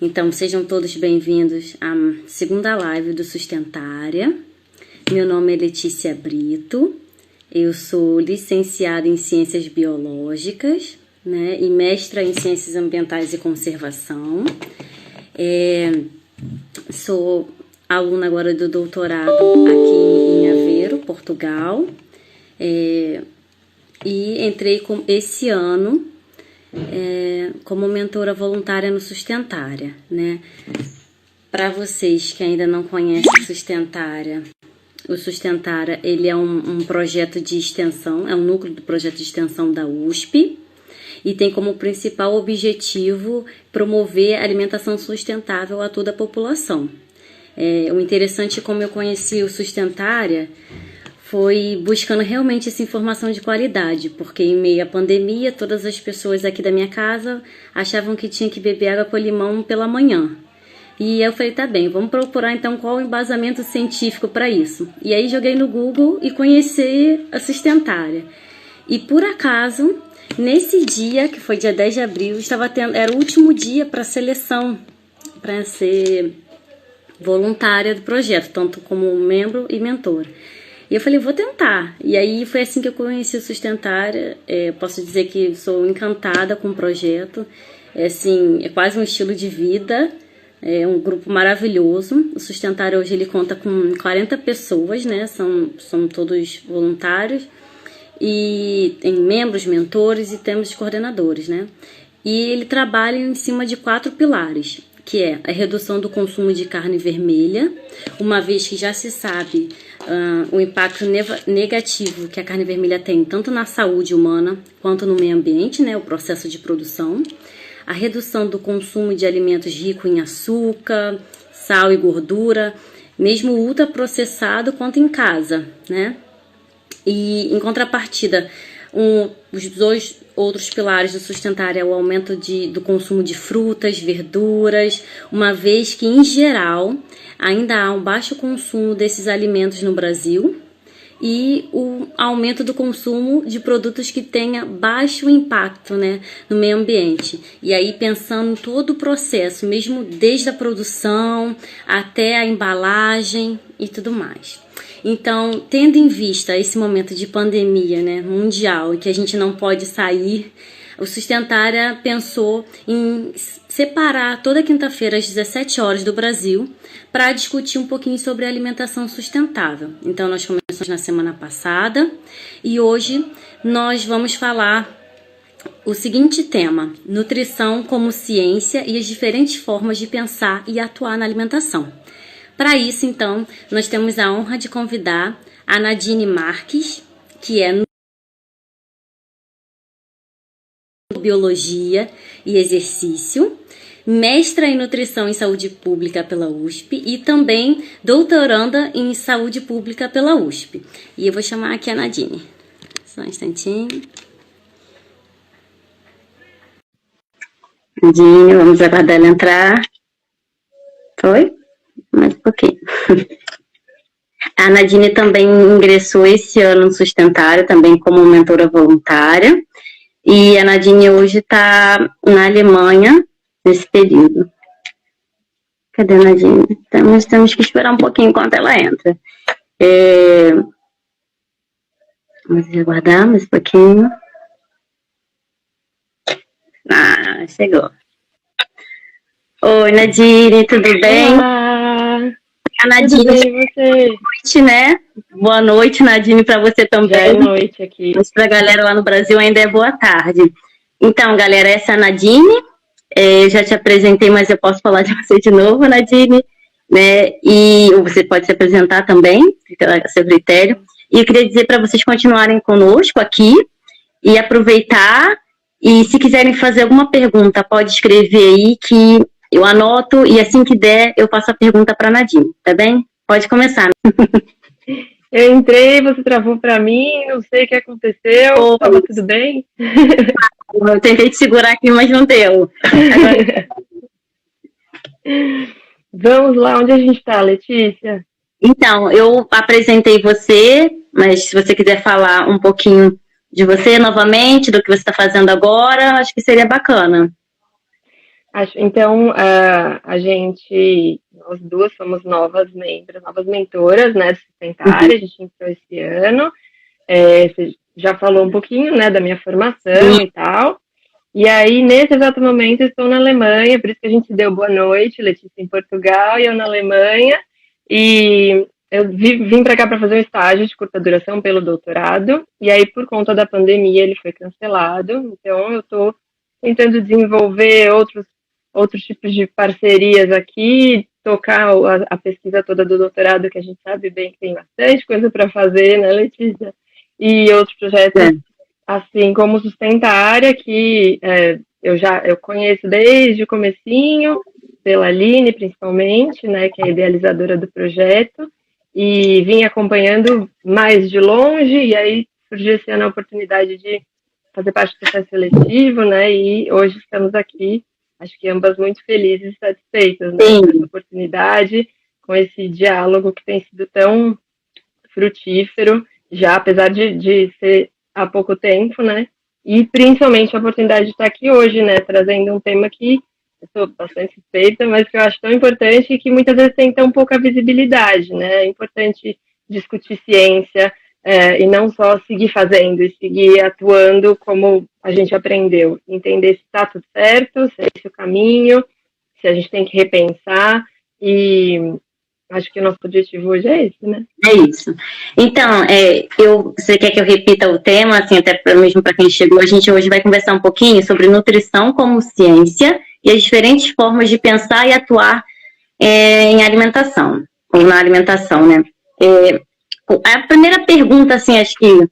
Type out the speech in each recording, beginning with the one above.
Então, sejam todos bem-vindos à segunda live do Sustentária. Meu nome é Letícia Brito, eu sou licenciada em Ciências Biológicas, né, e mestra em Ciências Ambientais e Conservação. Sou aluna agora do doutorado aqui em Aveiro, Portugal, e entrei esse ano como mentora voluntária no Sustentária, né? Para vocês que ainda não conhecem o Sustentária, ele é um projeto de extensão, é um núcleo do projeto de extensão da USP e tem como principal objetivo promover a alimentação sustentável a toda a população. O interessante é como eu conheci o Sustentária foi buscando realmente essa informação de qualidade, porque em meio à pandemia, todas as pessoas aqui da minha casa achavam que tinha que beber água com limão pela manhã. E eu falei, tá bem, vamos procurar então qual o embasamento científico para isso. E aí joguei no Google e conheci a Sustentária. E por acaso, nesse dia, que foi dia 10 de abril, era o último dia para seleção, para ser voluntária do projeto, tanto como membro e mentora. E eu falei, vou tentar. E aí foi assim que eu conheci o Sustentária. Posso dizer que sou encantada com o projeto. É quase um estilo de vida. É um grupo maravilhoso. O Sustentária hoje ele conta com 40 pessoas, né? São todos voluntários. E tem membros, mentores e temos coordenadores, né? E ele trabalha em cima de 4 pilares, que é a redução do consumo de carne vermelha, uma vez que já se sabe o impacto negativo que a carne vermelha tem tanto na saúde humana quanto no meio ambiente, né, o processo de produção, a redução do consumo de alimentos ricos em açúcar, sal e gordura, mesmo ultraprocessado quanto em casa, né? E em contrapartida, os 2 outros pilares do Sustentária é o aumento do consumo de frutas, verduras, uma vez que, em geral, ainda há um baixo consumo desses alimentos no Brasil e o aumento do consumo de produtos que tenha baixo impacto, né, no meio ambiente. E aí pensando em todo o processo, mesmo desde a produção até a embalagem e tudo mais. Então, tendo em vista esse momento de pandemia, né, mundial, em que a gente não pode sair, o Sustentária pensou em separar toda quinta-feira às 17 horas do Brasil para discutir um pouquinho sobre alimentação sustentável. Então, nós começamos na semana passada e hoje nós vamos falar o seguinte tema: nutrição como ciência e as diferentes formas de pensar e atuar na alimentação. Para isso, então, nós temos a honra de convidar a Nadine Marques, que é Biologia e Exercício, mestra em Nutrição e Saúde Pública pela USP e também doutoranda em Saúde Pública pela USP. E eu vou chamar aqui a Nadine. Só um instantinho. Nadine, vamos aguardar ela entrar. Foi? Mais um pouquinho. A Nadine também ingressou esse ano no Sustentária, também como mentora voluntária. E a Nadine hoje está na Alemanha, nesse período. Cadê a Nadine? Temos que esperar um pouquinho enquanto ela entra. Vamos aguardar mais um pouquinho. Chegou. Oi, Nadine, tudo bem? Olá! A Nadine, tudo bem, você? Boa noite, né? Boa noite, Nadine, para você também. Já é noite aqui. Mas para a galera lá no Brasil ainda é boa tarde. Então, galera, essa é a Nadine. Eu já te apresentei, mas eu posso falar de você de novo, Nadine. Né? E você pode se apresentar também, fica a seu critério. E eu queria dizer para vocês continuarem conosco aqui e aproveitar. E se quiserem fazer alguma pergunta, pode escrever aí que eu anoto e assim que der, eu passo a pergunta para a Nadine, tá bem? Pode começar. Eu entrei, você travou para mim, não sei o que aconteceu, estava tudo bem? Eu tentei te segurar aqui, mas não deu. Agora... Vamos lá, onde a gente está, Letícia? Então, eu apresentei você, mas se você quiser falar um pouquinho de você novamente, do que você está fazendo agora, acho que seria bacana. Então, a gente, nós duas somos novas membros, novas mentoras, né, Uhum. sustentária, a gente entrou esse ano. Você já falou um pouquinho, né, da minha Sim, formação e tal. E aí, nesse exato momento, eu estou na Alemanha, por isso que a gente se deu boa noite, Letícia em Portugal e eu na Alemanha. E eu vim para cá para fazer um estágio de curta duração pelo doutorado. E aí, por conta da pandemia, ele foi cancelado. Então, eu estou tentando desenvolver outros tipos de parcerias aqui, tocar a pesquisa toda do doutorado, que a gente sabe bem que tem bastante coisa para fazer, né, Letícia? E outros projetos, é. assim como Sustenta a Área, que eu conheço desde o comecinho, pela Aline, principalmente, né, que é a idealizadora do projeto, e vim acompanhando mais de longe, e aí surgiu esse ano a oportunidade de fazer parte do processo seletivo, né, e hoje estamos aqui, acho que ambas muito felizes e satisfeitas, né, com essa Sim, oportunidade, com esse diálogo que tem sido tão frutífero, já apesar de ser há pouco tempo, né? E principalmente a oportunidade de estar aqui hoje, né? Trazendo um tema que eu sou bastante suspeita, mas que eu acho tão importante e que muitas vezes tem tão pouca visibilidade, né? É importante discutir ciência e não só seguir fazendo e seguir atuando como a gente aprendeu. Entender se está tudo certo, se é esse o caminho, se a gente tem que repensar e acho que o nosso objetivo hoje é esse, né? é isso. Então, você quer que eu repita o tema, assim, até mesmo para quem chegou, a gente hoje vai conversar um pouquinho sobre nutrição como ciência e as diferentes formas de pensar e atuar em alimentação, ou na alimentação, né? É, a primeira pergunta, assim, acho que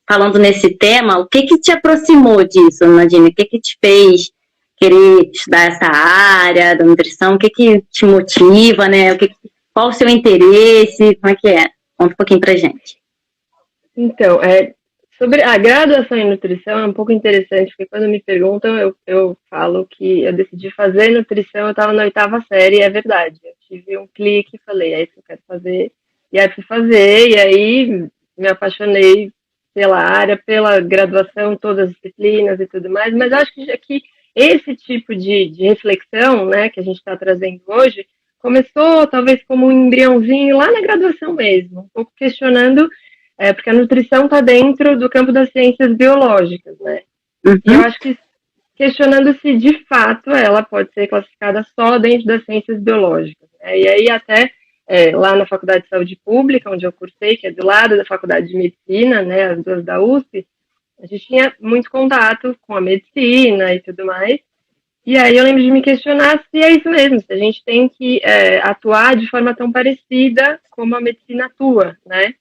falando nesse tema, o que que te aproximou disso, Nadine? O que que te fez querer estudar essa área da nutrição? O que que te motiva, né? Qual o seu interesse? Como é que é? Conta um pouquinho pra gente. Então, sobre a graduação em nutrição é um pouco interessante, porque quando me perguntam, eu falo que eu decidi fazer nutrição, eu estava na oitava série, e é verdade. Eu tive um clique e falei, é isso que eu quero fazer. E aí fui fazer, e aí me apaixonei pela área, pela graduação, todas as disciplinas e tudo mais, mas acho que esse tipo de reflexão, né, que a gente está trazendo hoje, começou talvez como um embriãozinho lá na graduação mesmo, um pouco questionando porque a nutrição está dentro do campo das ciências biológicas, né? E eu Uhum. acho que questionando se de fato ela pode ser classificada só dentro das ciências biológicas. Né? E aí até lá na Faculdade de Saúde Pública, onde eu cursei, que é do lado da Faculdade de Medicina, né, as duas da USP, a gente tinha muito contato com a medicina e tudo mais. E aí eu lembro de me questionar se é isso mesmo, se a gente tem que atuar de forma tão parecida como a medicina atua, né?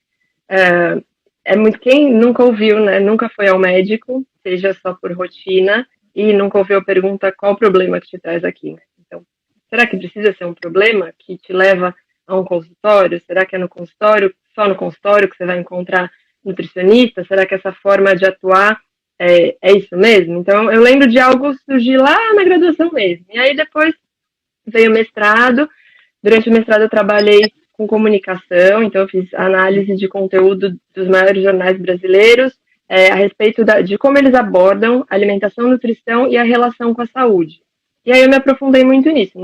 Muito quem nunca ouviu, né? Nunca foi ao médico, seja só por rotina, e nunca ouviu a pergunta qual o problema que te traz aqui. Né? Então, será que precisa ser um problema que te leva a um consultório? Será que é no consultório, só no consultório que você vai encontrar nutricionista? Será que essa forma de atuar é isso mesmo? Então, eu lembro de algo surgir lá na graduação mesmo. E aí depois veio o mestrado. Durante o mestrado eu trabalhei com comunicação, então eu fiz análise de conteúdo dos maiores jornais brasileiros a respeito de como eles abordam alimentação, nutrição e a relação com a saúde. E aí eu me aprofundei muito nisso,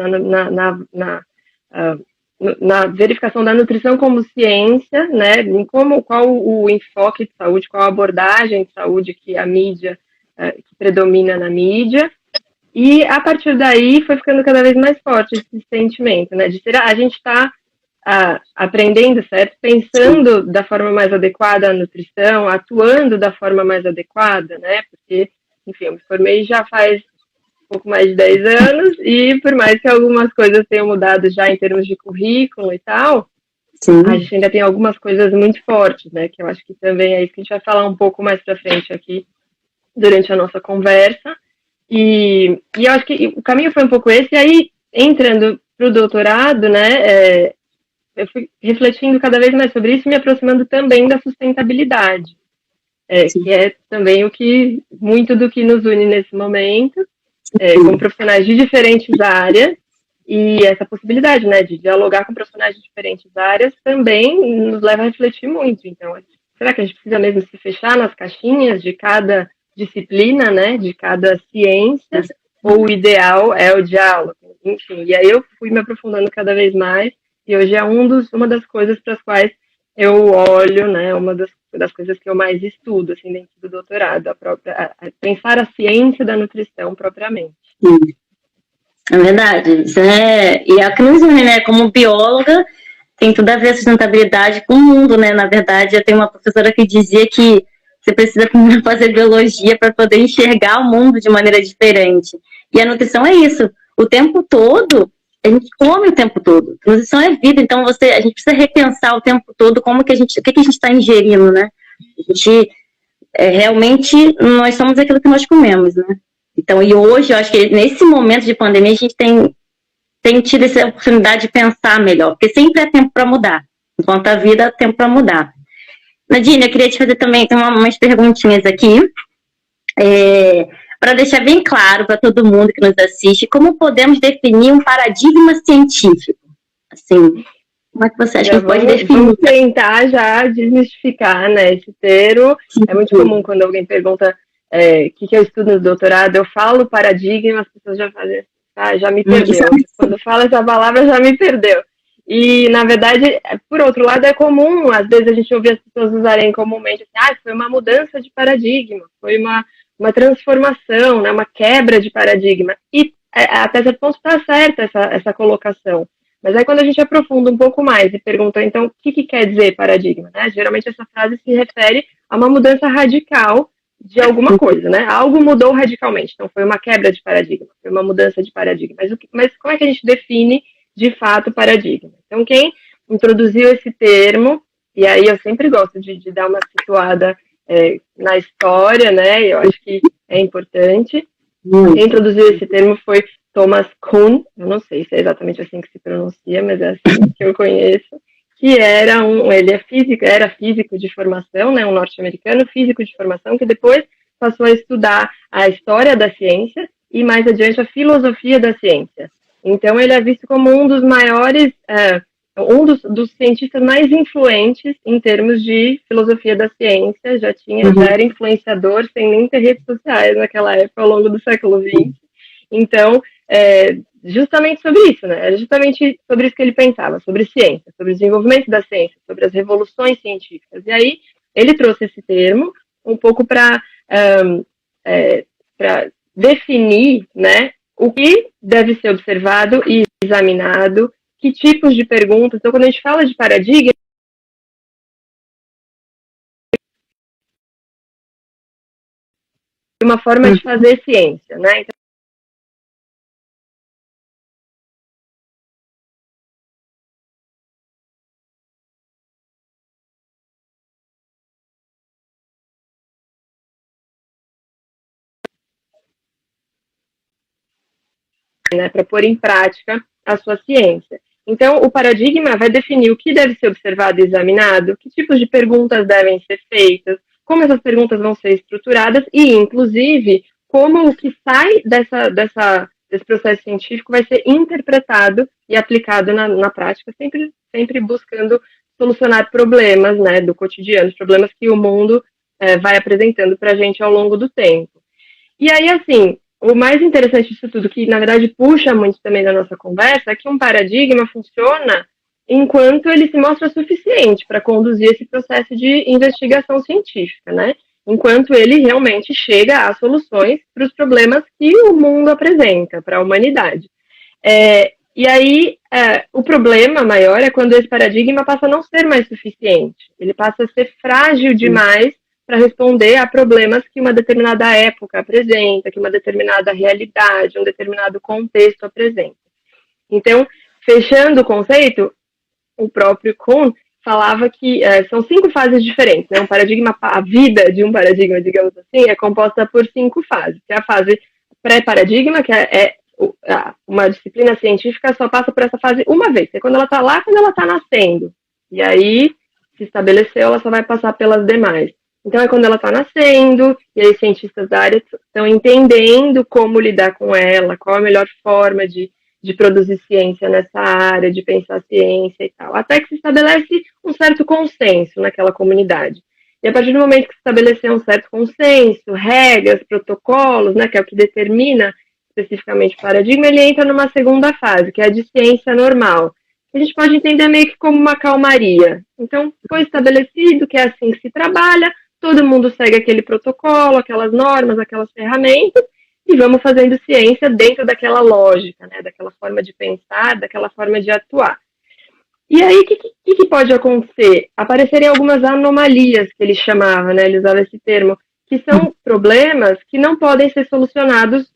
na verificação da nutrição como ciência, né, em qual o enfoque de saúde, qual a abordagem de saúde que a mídia, que predomina na mídia, e a partir daí foi ficando cada vez mais forte esse sentimento, né? De ser a gente está aprendendo, certo? Pensando da forma mais adequada a nutrição, atuando da forma mais adequada, né? Porque, enfim, eu me formei já faz um pouco mais de 10 anos e por mais que algumas coisas tenham mudado já em termos de currículo e tal, a Sim. gente ainda tem algumas coisas muito fortes, né? Que eu acho que também é isso que a gente vai falar um pouco mais para frente aqui durante a nossa conversa. E eu acho que o caminho foi um pouco esse, e aí, entrando para o doutorado, né, eu fui refletindo cada vez mais sobre isso, me aproximando também da sustentabilidade, Sim. que é também muito do que nos une nesse momento, como profissionais de diferentes áreas, e essa possibilidade, né, de dialogar com profissionais de diferentes áreas também nos leva a refletir muito. Então, será que a gente precisa mesmo se fechar nas caixinhas de cada disciplina, né, de cada ciência? ou o ideal é o diálogo, enfim. E aí eu fui me aprofundando cada vez mais, e hoje é uma das coisas para as quais eu olho, né, uma das coisas que eu mais estudo, assim, dentro do doutorado, pensar a ciência da nutrição propriamente. Sim. É verdade. E a Cris, né, como bióloga, tem tudo a ver a sustentabilidade com o mundo, né? Na verdade, eu tenho uma professora que dizia que você precisa fazer biologia para poder enxergar o mundo de maneira diferente. E a nutrição é isso. O tempo todo, a gente come o tempo todo. A nutrição é vida, então a gente precisa repensar o tempo todo o que a gente está ingerindo, né? A gente, realmente, nós somos aquilo que nós comemos, né? Então, e hoje, eu acho que nesse momento de pandemia, a gente tem tido essa oportunidade de pensar melhor, porque sempre é tempo para mudar. Enquanto a vida, é tempo para mudar. Nadine, eu queria te fazer também, tem umas perguntinhas aqui, para deixar bem claro para todo mundo que nos assiste, como podemos definir um paradigma científico? Assim, como é que você acha que pode definir? Vamos tentar já desmistificar, né, esse termo. Sim. É muito comum quando alguém pergunta o que eu estudo no doutorado, eu falo paradigma, as pessoas já fazem, já me perdeu. Quando fala essa palavra, já me perdeu. E, na verdade, por outro lado, é comum, às vezes, a gente ouvir as pessoas usarem comumente assim, foi uma mudança de paradigma, foi uma transformação, né, uma quebra de paradigma. E até certo ponto está certa essa colocação. Mas aí quando a gente aprofunda um pouco mais e pergunta, então, o que quer dizer paradigma? Né? Geralmente essa frase se refere a uma mudança radical de alguma coisa, né? Algo mudou radicalmente. Então, foi uma quebra de paradigma, foi uma mudança de paradigma. Mas como é que a gente define, de fato, paradigma? Então, quem introduziu esse termo, e aí eu sempre gosto de dar uma situada na história, né? Eu acho que é importante. Quem introduziu esse termo foi Thomas Kuhn, eu não sei se é exatamente assim que se pronuncia, mas é assim que eu conheço, que ele era físico de formação, né, um norte-americano físico de formação, que depois passou a estudar a história da ciência e mais adiante a filosofia da ciência. Então ele é visto como um dos maiores, dos cientistas mais influentes em termos de filosofia da ciência, já era influenciador sem nem ter redes sociais naquela época, ao longo do século XX. Então, justamente sobre isso, né? Era justamente sobre isso que ele pensava, sobre ciência, sobre o desenvolvimento da ciência, sobre as revoluções científicas. E aí, ele trouxe esse termo um pouco para definir, né, o que deve ser observado e examinado, que tipos de perguntas. Então, quando a gente fala de paradigma, uma forma de fazer ciência, né? Então, né, para pôr em prática a sua ciência. Então, o paradigma vai definir o que deve ser observado e examinado, que tipos de perguntas devem ser feitas, como essas perguntas vão ser estruturadas e, inclusive, como o que sai desse processo científico vai ser interpretado e aplicado na prática, sempre buscando solucionar problemas, né, do cotidiano, problemas que o mundo vai apresentando para a gente ao longo do tempo. E aí, assim, o mais interessante disso tudo, que na verdade puxa muito também da nossa conversa, é que um paradigma funciona enquanto ele se mostra suficiente para conduzir esse processo de investigação científica, né? Enquanto ele realmente chega a soluções para os problemas que o mundo apresenta para a humanidade. E aí, o problema maior é quando esse paradigma passa a não ser mais suficiente. Ele passa a ser frágil demais para responder a problemas que uma determinada época apresenta, que uma determinada realidade, um determinado contexto apresenta. Então, fechando o conceito, o próprio Kuhn falava que são 5 fases diferentes, né? A vida de um paradigma, digamos assim, é composta por 5 fases, que é a fase pré-paradigma, que uma disciplina científica só passa por essa fase uma vez, é quando ela está lá, quando ela está nascendo. E aí, se estabeleceu, ela só vai passar pelas demais. Então, é quando ela está nascendo, e aí cientistas da área estão entendendo como lidar com ela, qual a melhor forma de produzir ciência nessa área, de pensar ciência e tal, até que se estabelece um certo consenso naquela comunidade. E a partir do momento que se estabeleceu um certo consenso, regras, protocolos, né, que é o que determina especificamente paradigma, ele entra numa segunda fase, que é a de ciência normal. A gente pode entender meio que como uma calmaria. Então, foi estabelecido que é assim que se trabalha, todo mundo segue aquele protocolo, aquelas normas, aquelas ferramentas, e vamos fazendo ciência dentro daquela lógica, né, daquela forma de pensar, daquela forma de atuar. E aí, o que pode acontecer? Aparecerem algumas anomalias, que ele chamava, né, ele usava esse termo, que são problemas que não podem ser solucionados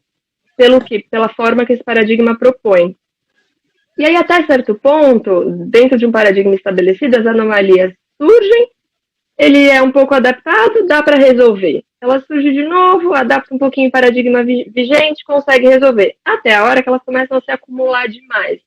pela forma que esse paradigma propõe. E aí, até certo ponto, dentro de um paradigma estabelecido, as anomalias surgem, ele é um pouco adaptado, dá para resolver. Ela surge de novo, adapta um pouquinho o paradigma vigente, consegue resolver. Até a hora que elas começam a se acumular demais.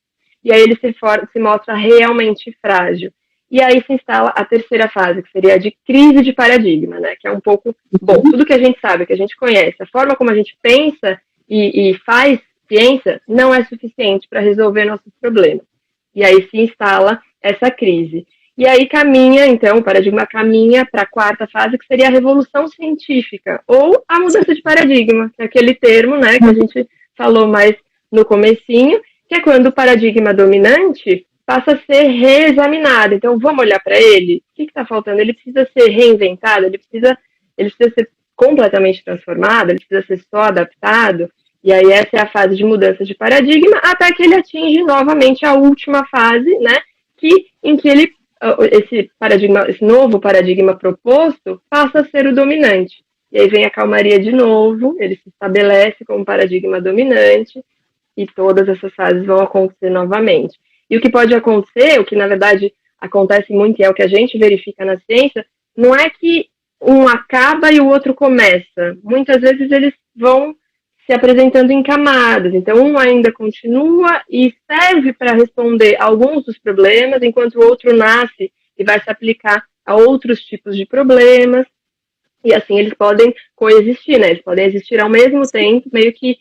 E aí ele se mostra realmente frágil. E aí se instala a terceira fase, que seria a de crise de paradigma, né? Que é um pouco, bom, tudo que a gente sabe, que a gente conhece, a forma como a gente pensa e faz ciência não é suficiente para resolver nossos problemas. E aí se instala essa crise. E aí caminha, então, o paradigma caminha para a quarta fase, que seria a revolução científica, ou a mudança de paradigma, que é aquele termo, né, que a gente falou mais no comecinho, que é quando o paradigma dominante passa a ser reexaminado. Então, vamos olhar para ele? O que está faltando? Ele precisa ser reinventado, ele precisa ser completamente transformado, ele precisa ser só adaptado. E aí essa é a fase de mudança de paradigma, até que ele atinge novamente a última fase, né, em que esse novo paradigma proposto passa a ser o dominante. E aí vem a calmaria de novo, ele se estabelece como paradigma dominante, e todas essas fases vão acontecer novamente. E o que pode acontecer, o que na verdade acontece muito, e é o que a gente verifica na ciência, não é que um acaba e o outro começa. Muitas vezes eles vão se apresentando em camadas. Então, um ainda continua e serve para responder a alguns dos problemas, enquanto o outro nasce e vai se aplicar a outros tipos de problemas. E assim eles podem coexistir, né? Eles podem existir ao mesmo tempo, meio que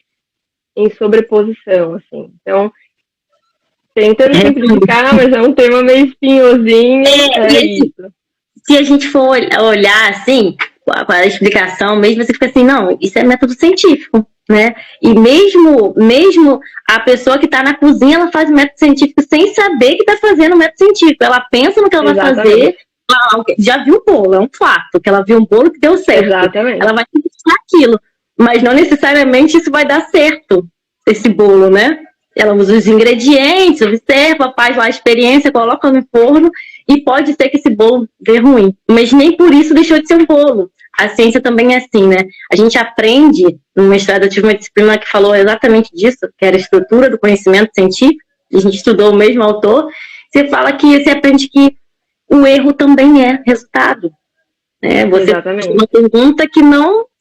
em sobreposição, assim. Então, tentando simplificar, mas é um tema meio espinhosinho, isso. Se a gente for olhar, assim, com a explicação mesmo, você fica assim, não, isso é método científico, né? E mesmo a pessoa que está na cozinha, ela faz o método científico sem saber que está fazendo o método científico. Ela pensa no que ela vai fazer, já viu o bolo, é um fato, que ela viu um bolo que deu certo. Exatamente. Ela vai testar aquilo, mas não necessariamente isso vai dar certo, esse bolo, né? Ela usa os ingredientes, observa, faz lá a experiência, coloca no forno e pode ser que esse bolo dê ruim. Mas nem por isso deixou de ser um bolo. A ciência também é assim, né? A gente aprende, no mestrado eu tive uma disciplina que falou exatamente disso, que era a estrutura do conhecimento científico, a gente estudou o mesmo autor, você fala que você aprende que o erro também é resultado. Né? Você faz uma pergunta que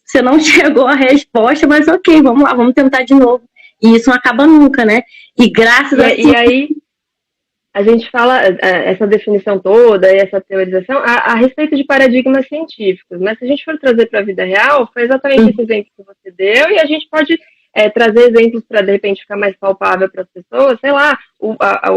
você não chegou à resposta, mas ok, vamos lá, vamos tentar de novo. E isso não acaba nunca, né? E graças a E aí, a gente fala essa definição toda e essa teorização a respeito de paradigmas científicos, mas se a gente for trazer para a vida real, foi exatamente esse exemplo que você deu, e a gente pode trazer exemplos para, de repente, ficar mais palpável para as pessoas. Sei lá,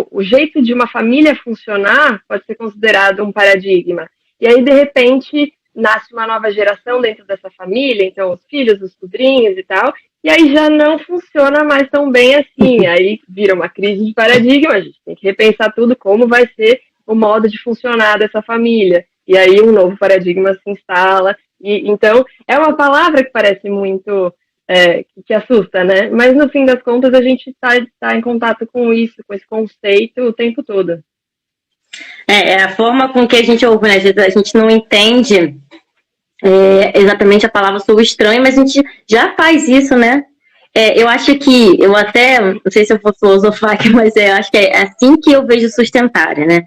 o jeito de uma família funcionar pode ser considerado um paradigma. E aí, de repente, nasce uma nova geração dentro dessa família, então os filhos, os sobrinhos e tal, e aí já não funciona mais tão bem assim, aí vira uma crise de paradigma, a gente tem que repensar tudo, como vai ser o modo de funcionar dessa família, e aí um novo paradigma se instala, e então é uma palavra que parece muito, que assusta, né, mas no fim das contas a gente está em contato com isso, com esse conceito o tempo todo. É a forma com que a gente ouve, né? A gente não entende exatamente a palavra soa estranha, mas a gente já faz isso, né? Eu acho que, eu até, não sei se eu vou filosofar aqui, mas eu acho que é assim que eu vejo sustentária, né?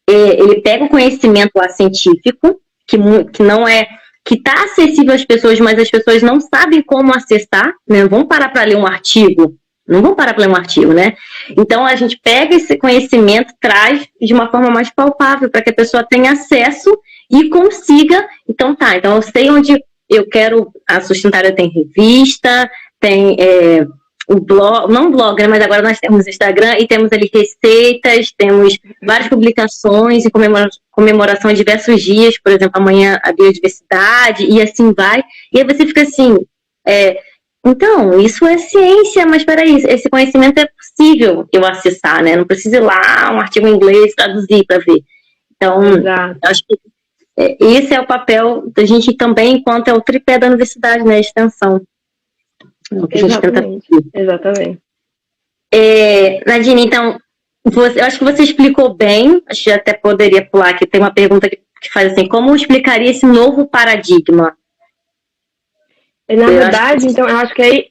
Ele pega o conhecimento lá científico, que não é, que está acessível às pessoas, mas as pessoas não sabem como acessar, né? Vão parar para ler um artigo, não vão parar para ler um artigo, né? Então a gente pega esse conhecimento, traz de uma forma mais palpável, para que a pessoa tenha acesso e consiga, então eu sei onde eu quero, a Sustentária tem revista, tem o blog, não blog, né, mas agora nós temos Instagram e temos ali receitas, temos várias publicações e comemoração de diversos dias, por exemplo, amanhã a biodiversidade e assim vai, e aí você fica assim, Então, isso é ciência, mas peraí, esse conhecimento é possível eu acessar, né? Não preciso ir lá, um artigo em inglês, traduzir para ver. Então, Exato. acho que esse é o papel da gente também, enquanto é o tripé da universidade, né? A extensão. O que Exatamente. A gente tenta... Exatamente. Nadine, então, eu acho que você explicou bem, acho que até poderia pular aqui, tem uma pergunta que faz assim, como explicaria esse novo paradigma? Na verdade, então, eu acho que aí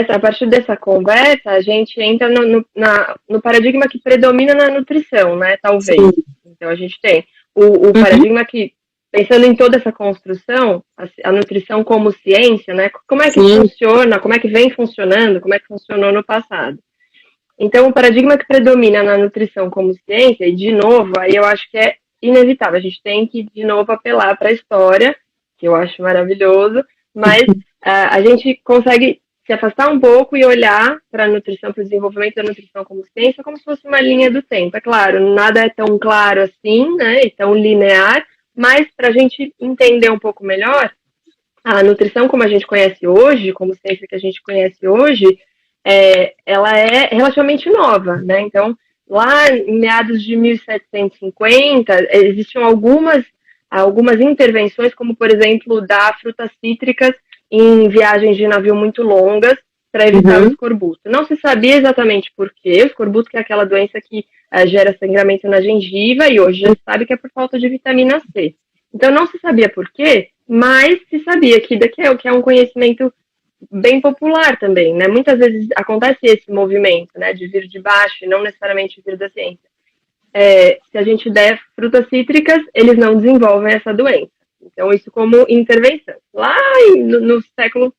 a partir dessa conversa, a gente entra no paradigma que predomina na nutrição, né? Talvez. Sim. Então, a gente tem o paradigma que, pensando em toda essa construção, a nutrição como ciência, né? Como é que funciona, como é que vem funcionando, como é que funcionou no passado. Então, o paradigma que predomina na nutrição como ciência, e de novo, aí eu acho que é inevitável, a gente tem que, de novo, apelar para a história, que eu acho maravilhoso, mas a gente consegue se afastar um pouco e olhar para a nutrição, para o desenvolvimento da nutrição como ciência, como se fosse uma linha do tempo. É claro, nada é tão claro assim, né, e tão linear, mas para a gente entender um pouco melhor, a nutrição como a gente conhece hoje, como ciência que a gente conhece hoje, ela é relativamente nova, né? Então, lá em meados de 1750, existiam algumas intervenções, como, por exemplo, dar frutas cítricas em viagens de navio muito longas para evitar o escorbuto. Não se sabia exatamente por quê. O escorbuto, que é aquela doença que gera sangramento na gengiva, e hoje já se sabe que é por falta de vitamina C. Então, não se sabia por quê, mas se sabia que é um conhecimento bem popular também, né? Muitas vezes acontece esse movimento, né, de vir de baixo e não necessariamente vir da ciência. Se a gente der frutas cítricas, eles não desenvolvem essa doença. Então, isso como intervenção. Lá no século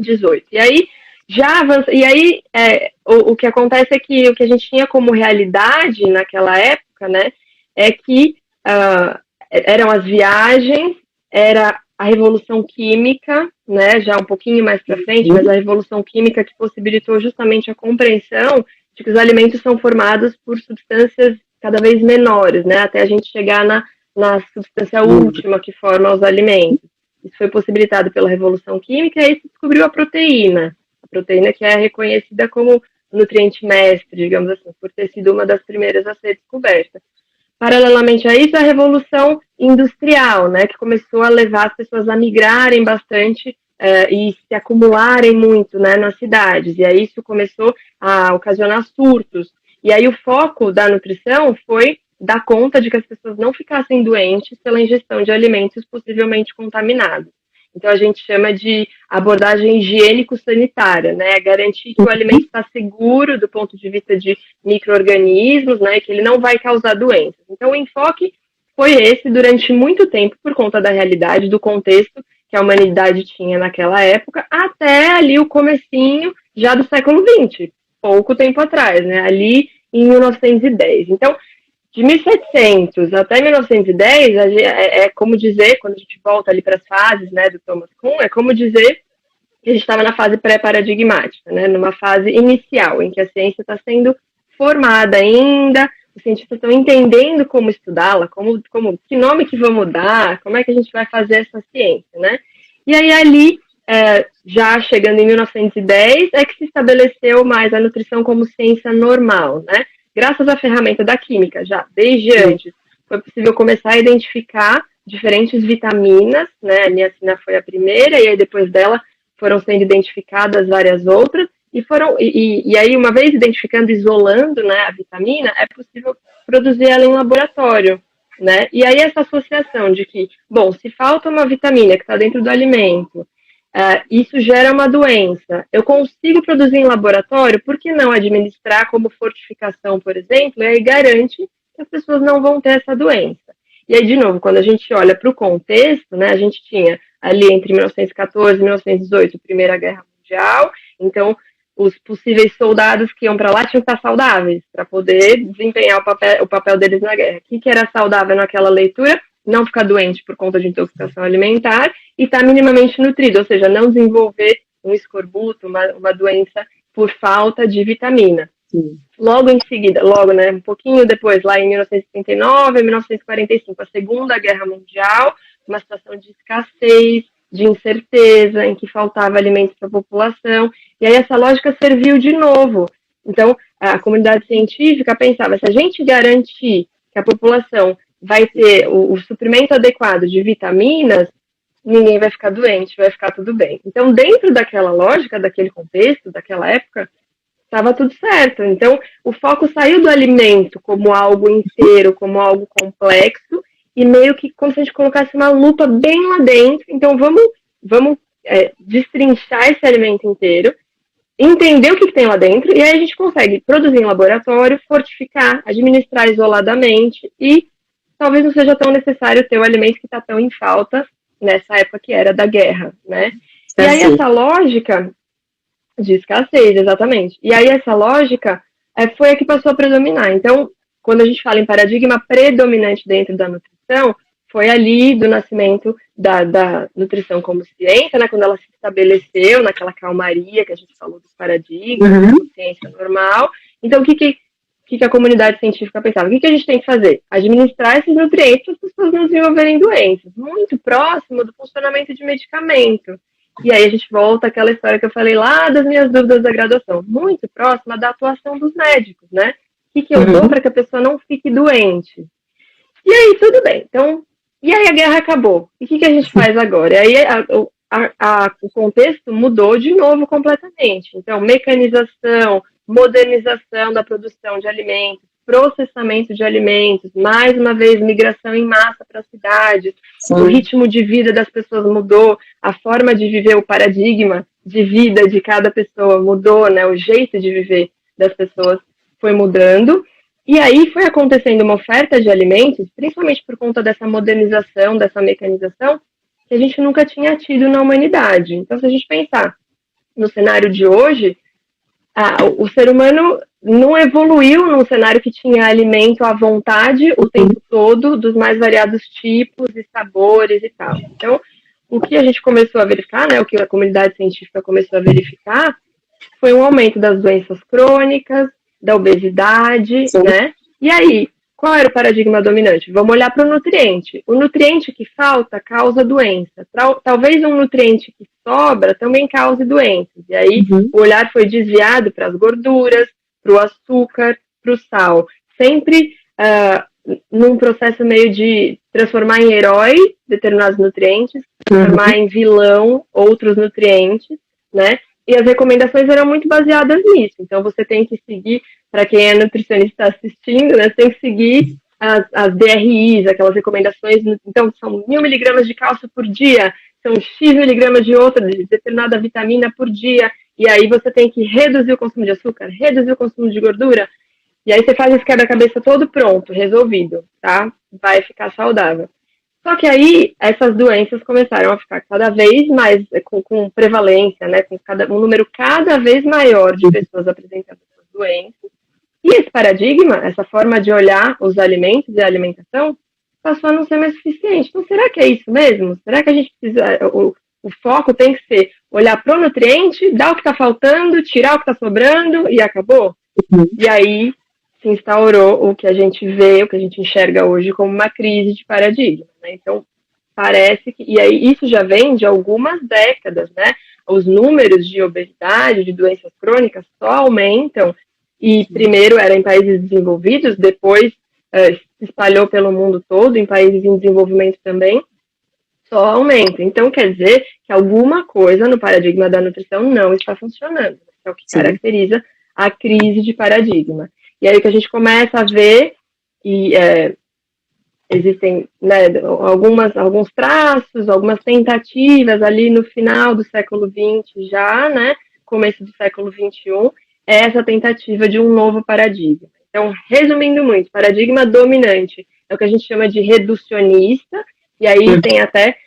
XVIII. E aí, já avança, e aí o que acontece é que o que a gente tinha como realidade naquela época, né, é que eram as viagens, era a Revolução Química, né, já um pouquinho mais para frente, mas a Revolução Química que possibilitou justamente a compreensão de que os alimentos são formados por substâncias cada vez menores, né, até a gente chegar na substância última que forma os alimentos. Isso foi possibilitado pela Revolução Química e aí se descobriu a proteína que é reconhecida como nutriente mestre, digamos assim, por ter sido uma das primeiras a ser descoberta. Paralelamente a isso, a Revolução Industrial, né, que começou a levar as pessoas a migrarem bastante e se acumularem muito, né, nas cidades. E aí isso começou a ocasionar surtos. E aí o foco da nutrição foi dar conta de que as pessoas não ficassem doentes pela ingestão de alimentos possivelmente contaminados. Então, a gente chama de abordagem higiênico-sanitária, né? Garantir que o alimento está seguro do ponto de vista de micro-organismos, né? Que ele não vai causar doenças. Então, o enfoque foi esse durante muito tempo, por conta da realidade, do contexto que a humanidade tinha naquela época, até ali o comecinho já do século XX, pouco tempo atrás, né? Ali em 1910. Então, de 1700 até 1910, é como dizer, quando a gente volta ali para as fases, né, do Thomas Kuhn, é como dizer que a gente estava na fase pré-paradigmática, né, numa fase inicial, em que a ciência está sendo formada ainda, os cientistas estão entendendo como estudá-la, que nome que vamos dar, como é que a gente vai fazer essa ciência, né? E aí ali, já chegando em 1910, é que se estabeleceu mais a nutrição como ciência normal, né? Graças à ferramenta da química, já desde antes, foi possível começar a identificar diferentes vitaminas, né? A niacina foi a primeira, e aí depois dela foram sendo identificadas várias outras, e aí, uma vez identificando, isolando, né, a vitamina, é possível produzir ela em laboratório, né? E aí essa associação de que, bom, se falta uma vitamina que está dentro do alimento, isso gera uma doença. Eu consigo produzir em laboratório, por que não administrar como fortificação, por exemplo, e aí garante que as pessoas não vão ter essa doença. E aí, de novo, quando a gente olha para o contexto, né, a gente tinha ali entre 1914 e 1918 a Primeira Guerra Mundial, então os possíveis soldados que iam para lá tinham que estar saudáveis para poder desempenhar o papel deles na guerra. O que era saudável naquela leitura? Não ficar doente por conta de intoxicação alimentar e estar minimamente nutrido, ou seja, não desenvolver um escorbuto, uma doença por falta de vitamina. Sim. Logo em seguida, né, um pouquinho depois, lá em 1939 e 1945, a Segunda Guerra Mundial, uma situação de escassez, de incerteza, em que faltava alimentos para a população, e aí essa lógica serviu de novo. Então, a comunidade científica pensava, se a gente garantir que a população vai ter o suprimento adequado de vitaminas, ninguém vai ficar doente, vai ficar tudo bem. Então, dentro daquela lógica, daquele contexto, daquela época, estava tudo certo. Então, o foco saiu do alimento como algo inteiro, como algo complexo, e meio que como se a gente colocasse uma lupa bem lá dentro. Então, vamos destrinchar esse alimento inteiro, entender o que tem lá dentro, e aí a gente consegue produzir em laboratório, fortificar, administrar isoladamente, e talvez não seja tão necessário ter o alimento que está tão em falta nessa época que era da guerra, né? E aí essa lógica de escassez, exatamente. E aí essa lógica foi a que passou a predominar. Então, quando a gente fala em paradigma predominante dentro da nutrição, foi ali do nascimento da nutrição como ciência, né, quando ela se estabeleceu naquela calmaria que a gente falou dos paradigmas, ciência normal. Então, o que a comunidade científica pensava? O que a gente tem que fazer? Administrar esses nutrientes para as pessoas não desenvolverem doenças, muito próximo do funcionamento de medicamento. E aí a gente volta àquela história que eu falei lá das minhas dúvidas da graduação, muito próxima da atuação dos médicos, né? O que eu dou para que a pessoa não fique doente? E aí, tudo bem. Então, e aí a guerra acabou. E o que a gente faz agora? E aí o contexto mudou de novo completamente. Então, mecanização, modernização da produção de alimentos, processamento de alimentos, mais uma vez, migração em massa para as cidades, o ritmo de vida das pessoas mudou, a forma de viver, o paradigma de vida de cada pessoa mudou, né? O jeito de viver das pessoas foi mudando. E aí foi acontecendo uma oferta de alimentos, principalmente por conta dessa modernização, dessa mecanização, que a gente nunca tinha tido na humanidade. Então, se a gente pensar no cenário de hoje, o ser humano não evoluiu num cenário que tinha alimento à vontade o tempo todo, dos mais variados tipos e sabores e tal. Então, o que a gente começou a verificar, né, o que a comunidade científica começou a verificar, foi um aumento das doenças crônicas, da obesidade, né? E aí, qual era o paradigma dominante? Vamos olhar para o nutriente. O nutriente que falta causa doença. Talvez um nutriente que sobra também cause doenças. E aí, o olhar foi desviado para as gorduras, para o açúcar, para o sal. Sempre num processo meio de transformar em herói determinados nutrientes, transformar em vilão outros nutrientes, né? E as recomendações eram muito baseadas nisso. Então, você tem que seguir, para quem é nutricionista assistindo, né, você tem que seguir as DRIs, aquelas recomendações. Então, são 1.000 miligramas de cálcio por dia, são X miligramas de outra, de determinada vitamina por dia. E aí você tem que reduzir o consumo de açúcar, reduzir o consumo de gordura. E aí você faz esse quebra-cabeça todo pronto, resolvido, tá? Vai ficar saudável. Só que aí, essas doenças começaram a ficar cada vez mais com prevalência, né, com um número cada vez maior de pessoas apresentando essas doenças. E esse paradigma, essa forma de olhar os alimentos e a alimentação, passou a não ser mais suficiente. Então, será que é isso mesmo? Será que a gente precisa... O foco tem que ser olhar para o nutriente, dar o que está faltando, tirar o que está sobrando e acabou? E aí se instaurou o que a gente vê, o que a gente enxerga hoje como uma crise de paradigma, né? Então, parece que... E aí isso já vem de algumas décadas, né? Os números de obesidade, de doenças crônicas só aumentam, e primeiro era em países desenvolvidos, depois se espalhou pelo mundo todo, em países em desenvolvimento também, só aumenta. Então, quer dizer que alguma coisa no paradigma da nutrição não está funcionando. É o que caracteriza a crise de paradigma. E aí que a gente começa a ver que existem, né, alguns traços, algumas tentativas ali no final do século XX já, né, começo do século XXI, essa tentativa de um novo paradigma. Então, resumindo muito, paradigma dominante é o que a gente chama de reducionista, e aí tem até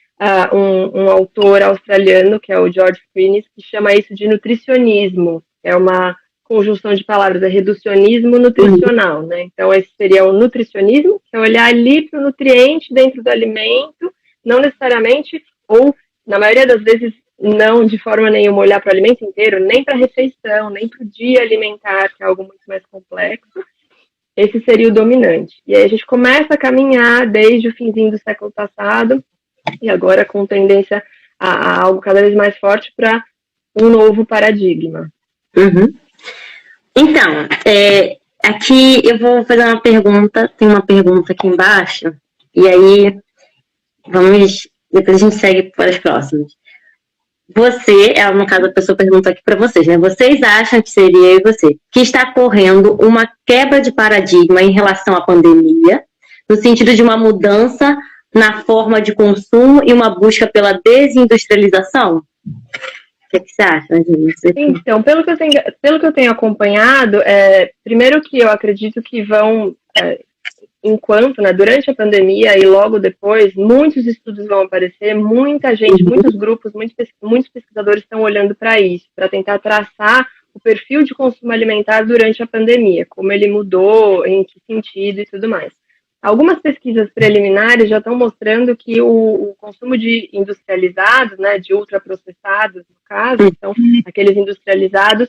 um autor australiano, que é o George Prince, que chama isso de nutricionismo. É uma conjunção de palavras, é reducionismo nutricional, né? Então, esse seria o nutricionismo, que é olhar ali para o nutriente dentro do alimento, não necessariamente, ou, na maioria das vezes, não de forma nenhuma olhar para o alimento inteiro, nem para a refeição, nem para o dia alimentar, que é algo muito mais complexo. Esse seria o dominante. E aí a gente começa a caminhar desde o finzinho do século passado, e agora com tendência a algo cada vez mais forte para um novo paradigma. Uhum. Então, aqui eu vou fazer uma pergunta, tem uma pergunta aqui embaixo, e aí depois a gente segue para as próximas. Você, no caso a pessoa perguntou aqui para vocês, né? Vocês acham que seria eu e você, que está ocorrendo uma quebra de paradigma em relação à pandemia, no sentido de uma mudança na forma de consumo e uma busca pela desindustrialização? O que você acha, Angela? Então, pelo que eu tenho acompanhado, primeiro que eu acredito que vão, enquanto, né, durante a pandemia e logo depois, muitos estudos vão aparecer, muita gente, muitos grupos, muitos pesquisadores estão olhando para isso, para tentar traçar o perfil de consumo alimentar durante a pandemia, como ele mudou, em que sentido e tudo mais. Algumas pesquisas preliminares já estão mostrando que o consumo de industrializados, né, de ultraprocessados, no caso, então aqueles industrializados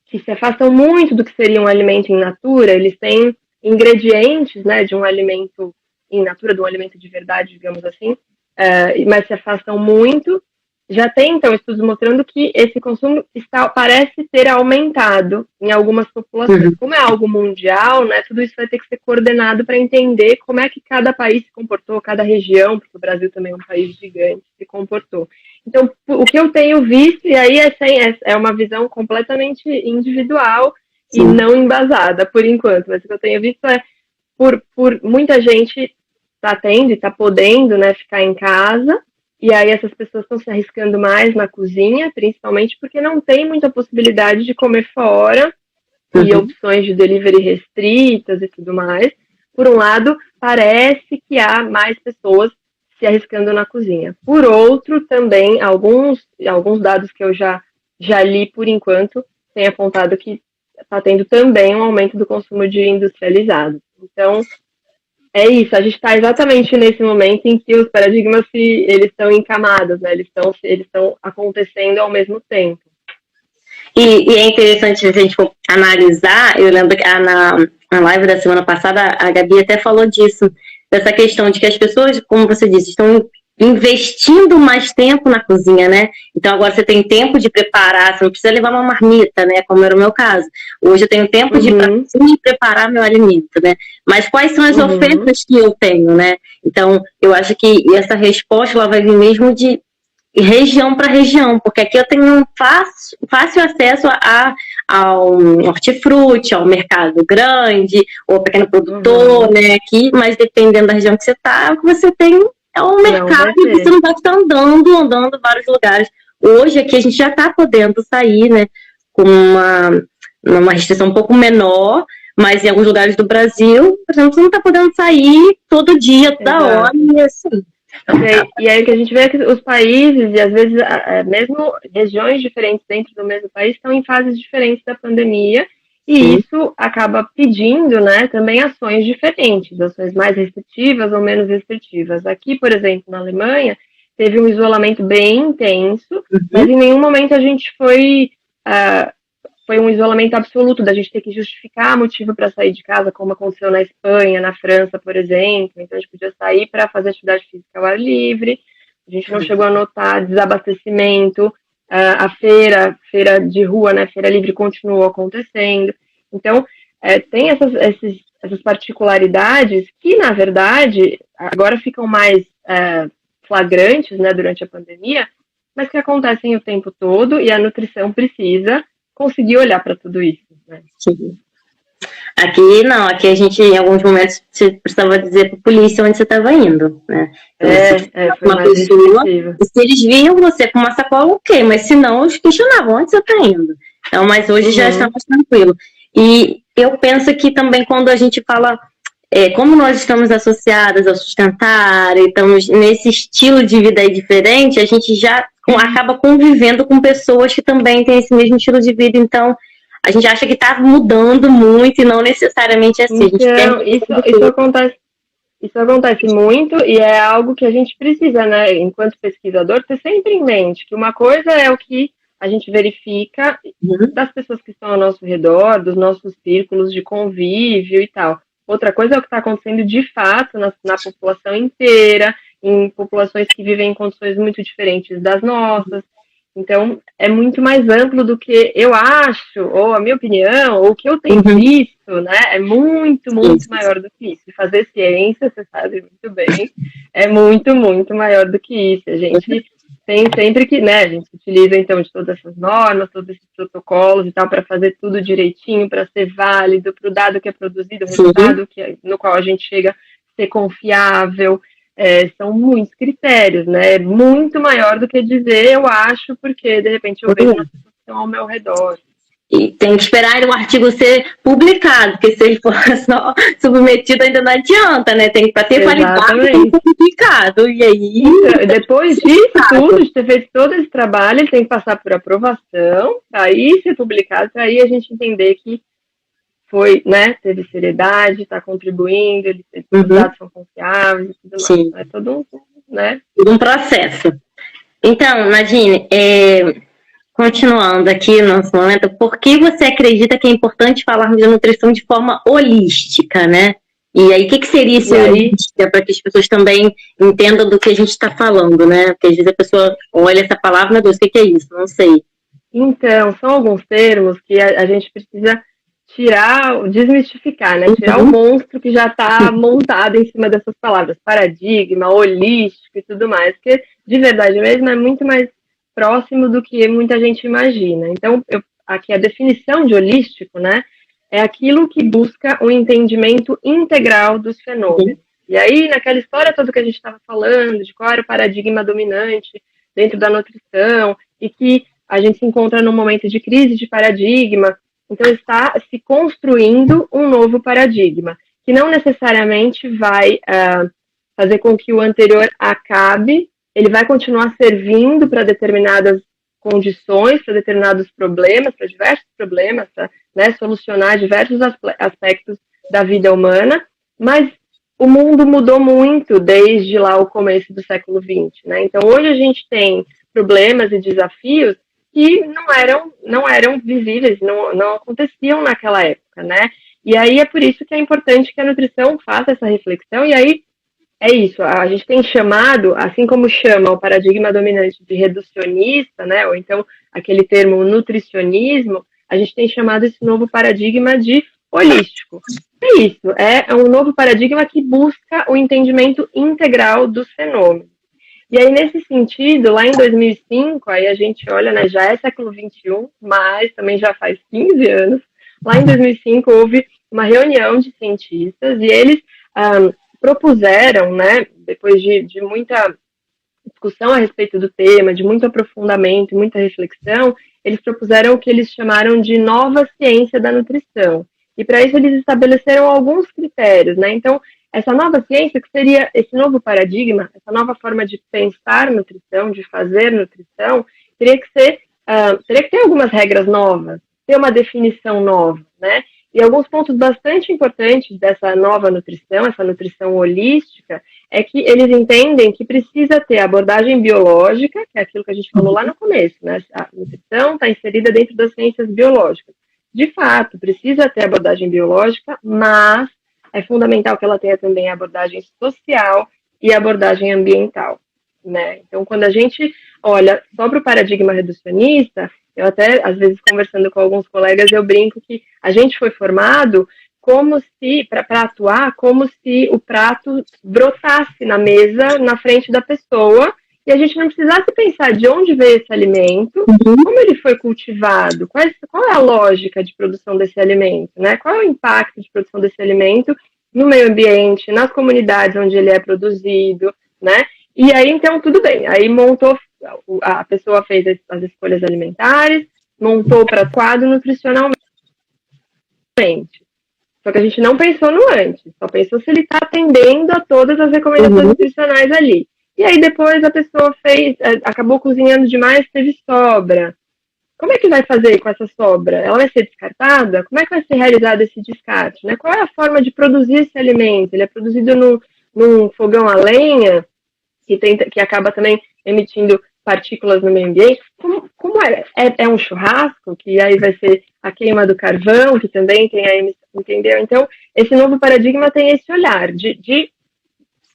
que se afastam muito do que seria um alimento in natura, eles têm ingredientes, né, de um alimento in natura, de um alimento de verdade, digamos assim, mas se afastam muito. Já tem, então, estudos mostrando que esse consumo parece ter aumentado em algumas populações. Como é algo mundial, né, tudo isso vai ter que ser coordenado para entender como é que cada país se comportou, cada região, porque o Brasil também é um país gigante, se comportou. Então, o que eu tenho visto, e aí é uma visão completamente individual e não embasada, por enquanto, mas o que eu tenho visto por muita gente está tendo e está podendo, né, ficar em casa. E aí essas pessoas estão se arriscando mais na cozinha, principalmente porque não tem muita possibilidade de comer fora e opções de delivery restritas e tudo mais. Por um lado, parece que há mais pessoas se arriscando na cozinha. Por outro, também, alguns dados que eu já li por enquanto têm apontado que está tendo também um aumento do consumo de industrializados. Então, é isso, a gente está exatamente nesse momento em que os paradigmas eles estão em camadas, né? Eles estão acontecendo ao mesmo tempo. E é interessante a gente analisar, eu lembro que na live da semana passada a Gabi até falou disso, dessa questão de que as pessoas, como você disse, estão investindo mais tempo na cozinha, né? Então agora você tem tempo de preparar, você não precisa levar uma marmita, né? Como era o meu caso. Hoje eu tenho tempo de ir pra cozinha e preparar meu alimento, né? Mas quais são as ofertas que eu tenho, né? Então eu acho que essa resposta ela vai vir mesmo de região para região, porque aqui eu tenho fácil acesso ao hortifruti, ao mercado grande, ou ao pequeno produtor, né? Aqui, mas dependendo da região que você está, você tem um mercado e você não vai estar andando em vários lugares. Hoje aqui a gente já está podendo sair, né, com uma restrição um pouco menor, mas em alguns lugares do Brasil, por exemplo, você não está podendo sair todo dia, toda hora, e assim. E aí o que a gente vê é que os países, e às vezes mesmo regiões diferentes dentro do mesmo país, estão em fases diferentes da pandemia, e isso acaba pedindo, né, também ações diferentes, ações mais restritivas ou menos restritivas. Aqui, por exemplo, na Alemanha, teve um isolamento bem intenso, mas em nenhum momento a gente foi um isolamento absoluto, da gente ter que justificar motivo para sair de casa, como aconteceu na Espanha, na França, por exemplo. Então a gente podia sair para fazer atividade física ao ar livre, a gente não chegou a notar desabastecimento, a feira de rua, né, feira livre continuou acontecendo. Então, tem essas particularidades que, na verdade, agora ficam mais flagrantes, né, durante a pandemia, mas que acontecem o tempo todo, e a nutrição precisa conseguir olhar para tudo isso, né? Sim. Aqui não, aqui a gente, em alguns momentos, você precisava dizer para a polícia onde você estava indo, né? Foi uma pessoa, e se eles viam você com uma sacola, ok, mas se não, eles questionavam onde você está indo. Então, mas hoje já está mais tranquilo. E eu penso que também quando a gente fala, como nós estamos associadas ao sustentar, e estamos nesse estilo de vida aí diferente, a gente já acaba convivendo com pessoas que também têm esse mesmo estilo de vida, então a gente acha que está mudando muito e não necessariamente assim. Então, isso acontece muito e é algo que a gente precisa, né, enquanto pesquisador, ter sempre em mente que uma coisa é o que a gente verifica das pessoas que estão ao nosso redor, dos nossos círculos de convívio e tal. Outra coisa é o que está acontecendo de fato na população inteira, em populações que vivem em condições muito diferentes das nossas. Então, é muito mais amplo do que eu acho, ou a minha opinião, ou o que eu tenho visto, né? É muito, muito maior do que isso. E fazer ciência, você sabe muito bem, é muito, muito maior do que isso. A gente tem sempre que, né, a gente utiliza, então, de todas essas normas, todos esses protocolos e tal, para fazer tudo direitinho, para ser válido, para o dado que é produzido, o resultado no qual a gente chega a ser confiável. São muitos critérios, né? Muito maior do que dizer eu acho, porque de repente eu vejo uma situação ao meu redor. E tem que esperar o artigo ser publicado, porque se ele for só submetido ainda não adianta, né? Tem que ter validade e ser publicado. E aí. Depois disso tudo, de ter feito todo esse trabalho, ele tem que passar por aprovação, para aí ser publicado, para aí a gente entender que foi, né, teve seriedade, está contribuindo, os dados são confiáveis e tudo mais. Sim. É todo né? Um processo. Então, Nadine, continuando aqui no nosso momento, por que você acredita que é importante falarmos de nutrição de forma holística, né? E aí, o que seria isso holística, para que as pessoas também entendam do que a gente está falando, né? Porque às vezes a pessoa olha essa palavra, meu Deus, o que é isso? Não sei. Então, são alguns termos que a gente precisa desmistificar, né? Tirar o monstro que já está montado em cima dessas palavras, paradigma, holístico e tudo mais, porque de verdade mesmo é muito mais próximo do que muita gente imagina. Então, aqui a definição de holístico, né, é aquilo que busca o entendimento integral dos fenômenos. E aí, naquela história toda que a gente estava falando, de qual era o paradigma dominante dentro da nutrição, e que a gente se encontra num momento de crise de paradigma, então está se construindo um novo paradigma, que não necessariamente vai fazer com que o anterior acabe, ele vai continuar servindo para determinadas condições, para determinados problemas, para diversos problemas, para, né, solucionar diversos aspectos da vida humana, mas o mundo mudou muito desde lá o começo do século XX, né? Então hoje a gente tem problemas e desafios que não eram visíveis, não aconteciam naquela época, né? E aí é por isso que é importante que a nutrição faça essa reflexão, e aí é isso, a gente tem chamado, assim como chama o paradigma dominante de reducionista, né, ou então aquele termo nutricionismo, a gente tem chamado esse novo paradigma de holístico. É isso, é um novo paradigma que busca o entendimento integral dos fenômenos. E aí, nesse sentido, lá em 2005, aí a gente olha, né, já é século XXI, mas também já faz 15 anos, lá em 2005 houve uma reunião de cientistas e eles propuseram, né, depois de muita discussão a respeito do tema, de muito aprofundamento, muita reflexão, eles propuseram o que eles chamaram de nova ciência da nutrição. E para isso eles estabeleceram alguns critérios, né? Então, essa nova ciência, que seria esse novo paradigma, essa nova forma de pensar nutrição, de fazer nutrição, teria que ter algumas regras novas, ter uma definição nova, né? E alguns pontos bastante importantes dessa nova nutrição, essa nutrição holística, é que eles entendem que precisa ter abordagem biológica, que é aquilo que a gente falou lá no começo, né? A nutrição está inserida dentro das ciências biológicas. De fato, precisa ter abordagem biológica, mas é fundamental que ela tenha também a abordagem social e a abordagem ambiental, né? Então, quando a gente olha só para o paradigma reducionista, eu até, às vezes, conversando com alguns colegas, eu brinco que a gente foi formado como se, para atuar, como se o prato brotasse na mesa, na frente da pessoa, e a gente não precisasse pensar de onde veio esse alimento, como ele foi cultivado, qual é a lógica de produção desse alimento, né? Qual é o impacto de produção desse alimento no meio ambiente, nas comunidades onde ele é produzido, né? E aí, então, tudo bem. Aí a pessoa fez as escolhas alimentares, montou para adequado nutricionalmente. Só que a gente não pensou no antes, só pensou se ele está atendendo a todas as recomendações nutricionais ali. E aí depois a pessoa acabou cozinhando demais, teve sobra. Como é que vai fazer com essa sobra? Ela vai ser descartada? Como é que vai ser realizado esse descarte? Né? Qual é a forma de produzir esse alimento? Ele é produzido num fogão a lenha, que acaba também emitindo partículas no meio ambiente. Como é? É um churrasco, que aí vai ser a queima do carvão, que também tem a emissão, entendeu? Então, esse novo paradigma tem esse olhar de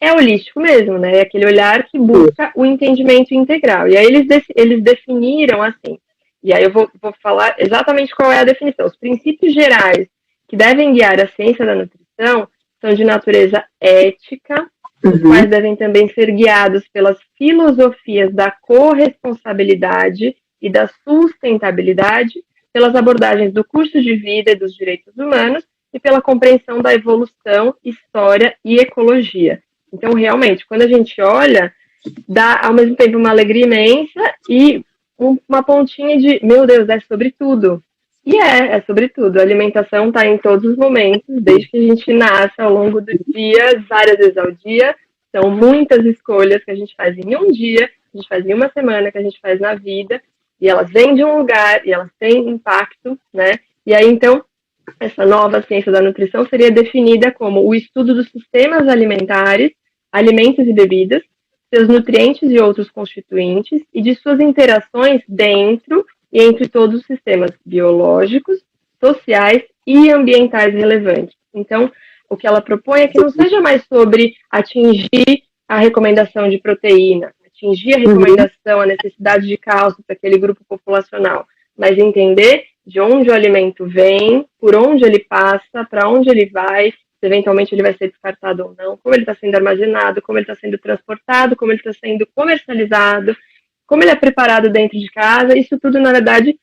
é holístico mesmo, né? É aquele olhar que busca o entendimento integral. E aí eles definiram assim, e aí eu vou falar exatamente qual é a definição. Os princípios gerais que devem guiar a ciência da nutrição são de natureza ética, os quais devem também ser guiados pelas filosofias da corresponsabilidade e da sustentabilidade, pelas abordagens do curso de vida e dos direitos humanos e pela compreensão da evolução, história e ecologia. Então, realmente, quando a gente olha, dá ao mesmo tempo uma alegria imensa e uma pontinha de, meu Deus, é sobre tudo. E é sobre tudo. A alimentação está em todos os momentos, desde que a gente nasce ao longo do dia, várias vezes ao dia. São muitas escolhas que a gente faz em um dia, que a gente faz em uma semana, que a gente faz na vida, e elas vêm de um lugar, e elas têm impacto, né? E aí, então, essa nova ciência da nutrição seria definida como o estudo dos sistemas alimentares, alimentos e bebidas, seus nutrientes e outros constituintes, e de suas interações dentro e entre todos os sistemas biológicos, sociais e ambientais relevantes. Então, o que ela propõe é que não seja mais sobre atingir a recomendação de proteína, atingir a recomendação, a necessidade de cálcio para aquele grupo populacional, mas entender de onde o alimento vem, por onde ele passa, para onde ele vai, se eventualmente ele vai ser descartado ou não, como ele está sendo armazenado, como ele está sendo transportado, como ele está sendo comercializado, como ele é preparado dentro de casa. Isso tudo, na verdade,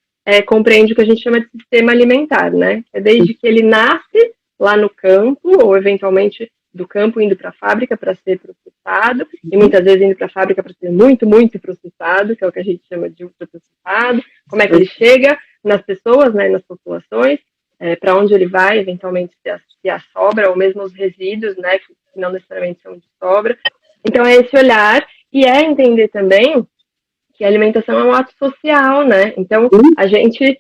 compreende o que a gente chama de sistema alimentar, né? É desde que ele nasce lá no campo, ou eventualmente do campo indo para a fábrica para ser processado, e muitas vezes indo para a fábrica para ser muito, muito processado, que é o que a gente chama de ultraprocessado. Como é que ele chega nas pessoas, né, nas populações, para onde ele vai, eventualmente se a sobra, ou mesmo os resíduos, né, que não necessariamente são de sobra. Então é esse olhar, e é entender também que a alimentação é um ato social, né? Então a gente,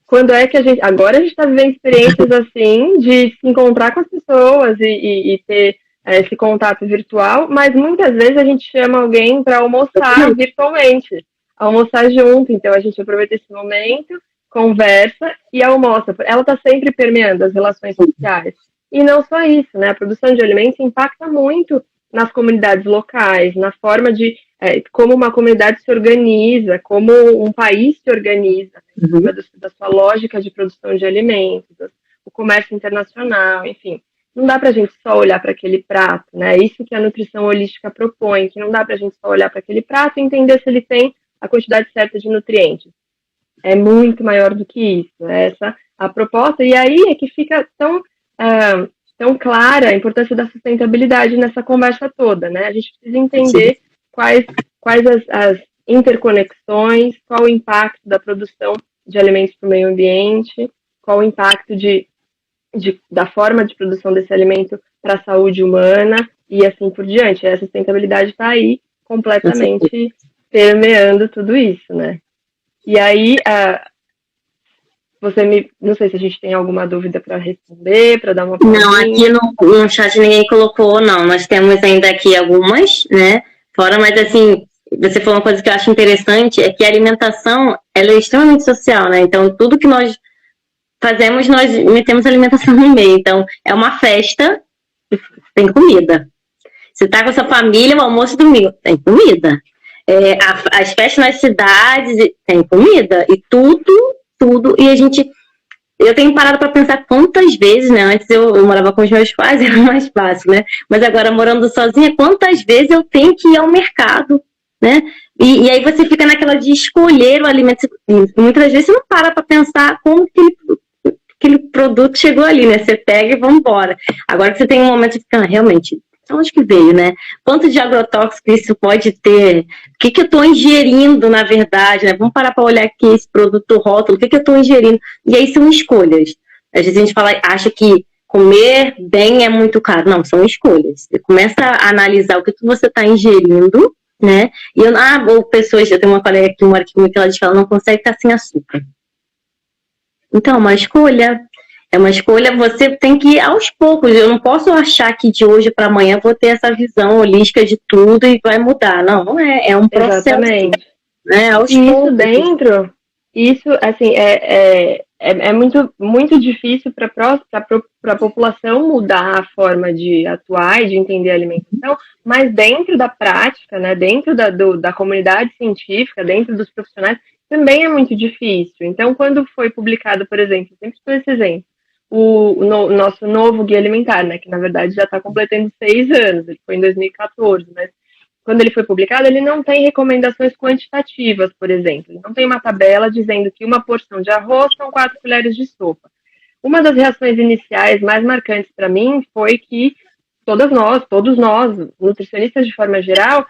quando é que a gente, agora a gente está vivendo experiências assim, de se encontrar com as pessoas e ter esse contato virtual, mas muitas vezes a gente chama alguém para almoçar virtualmente, almoçar junto. Então a gente aproveita esse momento, conversa e almoça. Ela está sempre permeando as relações sociais. E não só isso, né? A produção de alimentos impacta muito nas comunidades locais, na forma de como uma comunidade se organiza, como um país se organiza, da sua lógica de produção de alimentos, o comércio internacional, enfim. Não dá para a gente só olhar para aquele prato, né? É isso que a nutrição holística propõe, que não dá para a gente só olhar para aquele prato e entender se ele tem a quantidade certa de nutrientes. É muito maior do que isso, essa a proposta. E aí é que fica tão clara a importância da sustentabilidade nessa conversa toda, né? A gente precisa entender quais as interconexões, qual o impacto da produção de alimentos para o meio ambiente, qual o impacto da forma de produção desse alimento para a saúde humana e assim por diante. A sustentabilidade está aí completamente permeando tudo isso, né? E aí, não sei se a gente tem alguma dúvida para responder, para dar uma palavrinha. Não, aqui no chat ninguém colocou, não. Nós temos ainda aqui algumas, né? Fora, mas assim, você falou uma coisa que eu acho interessante, é que a alimentação, ela é extremamente social, né? Então, tudo que nós fazemos, nós metemos alimentação no meio. Então, é uma festa, tem comida. Você tá com a sua família, o almoço domingo, tem comida. As festas nas cidades, tem comida. E tudo. E eu tenho parado para pensar quantas vezes, né? Antes eu morava com os meus pais, era mais fácil, né? Mas agora morando sozinha, quantas vezes eu tenho que ir ao mercado, né? E aí você fica naquela de escolher o alimento. Muitas vezes você não para pensar como que aquele produto chegou ali, né? Você pega e vamos embora. Agora que você tem um momento de ficar, realmente, onde que veio, né? Quanto de agrotóxico isso pode ter? O que eu estou ingerindo, na verdade, né? Vamos parar para olhar aqui esse produto rótulo, o que eu estou ingerindo? E aí são escolhas. Às vezes a gente acha que comer bem é muito caro. Não, são escolhas. Você começa a analisar o que você está ingerindo, né? E ou pessoas, eu tenho uma colega que mora aqui comigo, que ela diz que ela não consegue estar sem açúcar. Então, uma escolha. É uma escolha, você tem que ir aos poucos. Eu não posso achar que de hoje para amanhã vou ter essa visão holística de tudo e vai mudar. Não é. É um processo. Exatamente. Né? Aos e poucos. Isso, assim, é muito, muito difícil para a população mudar a forma de atuar e de entender a alimentação, mas dentro da prática, né, dentro da comunidade científica, dentro dos profissionais, também é muito difícil. Então, quando foi publicado, por exemplo, sempre estou esse exemplo, o nosso novo guia alimentar, né, que na verdade já está completando 6 anos, ele foi em 2014, mas quando ele foi publicado, ele não tem recomendações quantitativas, por exemplo. Ele não tem uma tabela dizendo que uma porção de arroz são 4 colheres de sopa. Uma das reações iniciais mais marcantes para mim foi que todos nós, nutricionistas de forma geral,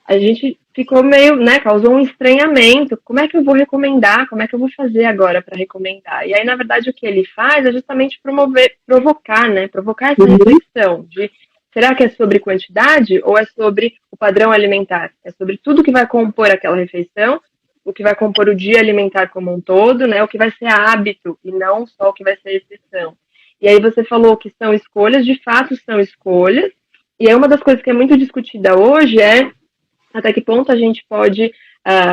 a gente ficou meio, né, causou um estranhamento. Como é que eu vou recomendar? Como é que eu vou fazer agora para recomendar? E aí, na verdade, o que ele faz é justamente provocar essa reflexão de será que é sobre quantidade ou é sobre o padrão alimentar? É sobre tudo que vai compor aquela refeição, o que vai compor o dia alimentar como um todo, né? O que vai ser hábito e não só o que vai ser exceção. E aí você falou que são escolhas, de fato são escolhas. E aí uma das coisas que é muito discutida hoje é até que ponto a gente pode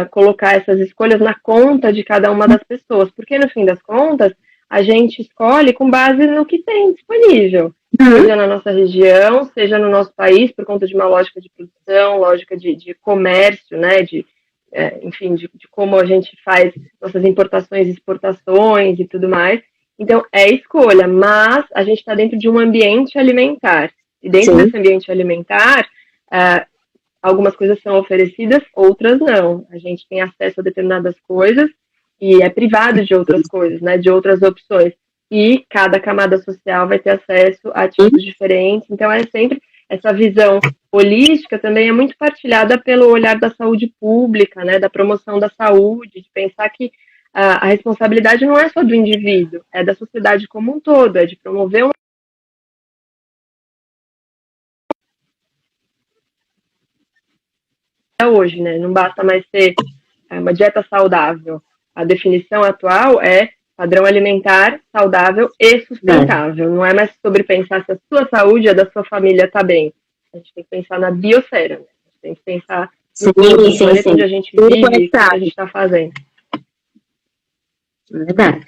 colocar essas escolhas na conta de cada uma das pessoas. Porque no fim das contas, a gente escolhe com base no que tem disponível. Seja na nossa região, seja no nosso país, por conta de uma lógica de produção, lógica de comércio, né, enfim, de como a gente faz nossas importações e exportações e tudo mais. Então, é escolha, mas a gente está dentro de um ambiente alimentar. E dentro desse ambiente alimentar, algumas coisas são oferecidas, outras não. A gente tem acesso a determinadas coisas e é privado de outras coisas, né, de outras opções. E cada camada social vai ter acesso a tipos diferentes. Então, é sempre essa visão holística também é muito partilhada pelo olhar da saúde pública, né, da promoção da saúde, de pensar que a responsabilidade não é só do indivíduo, é da sociedade como um todo, é de promover hoje, né? Não basta mais ser uma dieta saudável. A definição atual é padrão alimentar saudável e sustentável. Não é mais sobre pensar se a sua saúde e a da sua família está bem. A gente tem que pensar na biosfera, né? A gente tem que pensar no planeta onde a gente vive e o que a gente está fazendo. Verdade.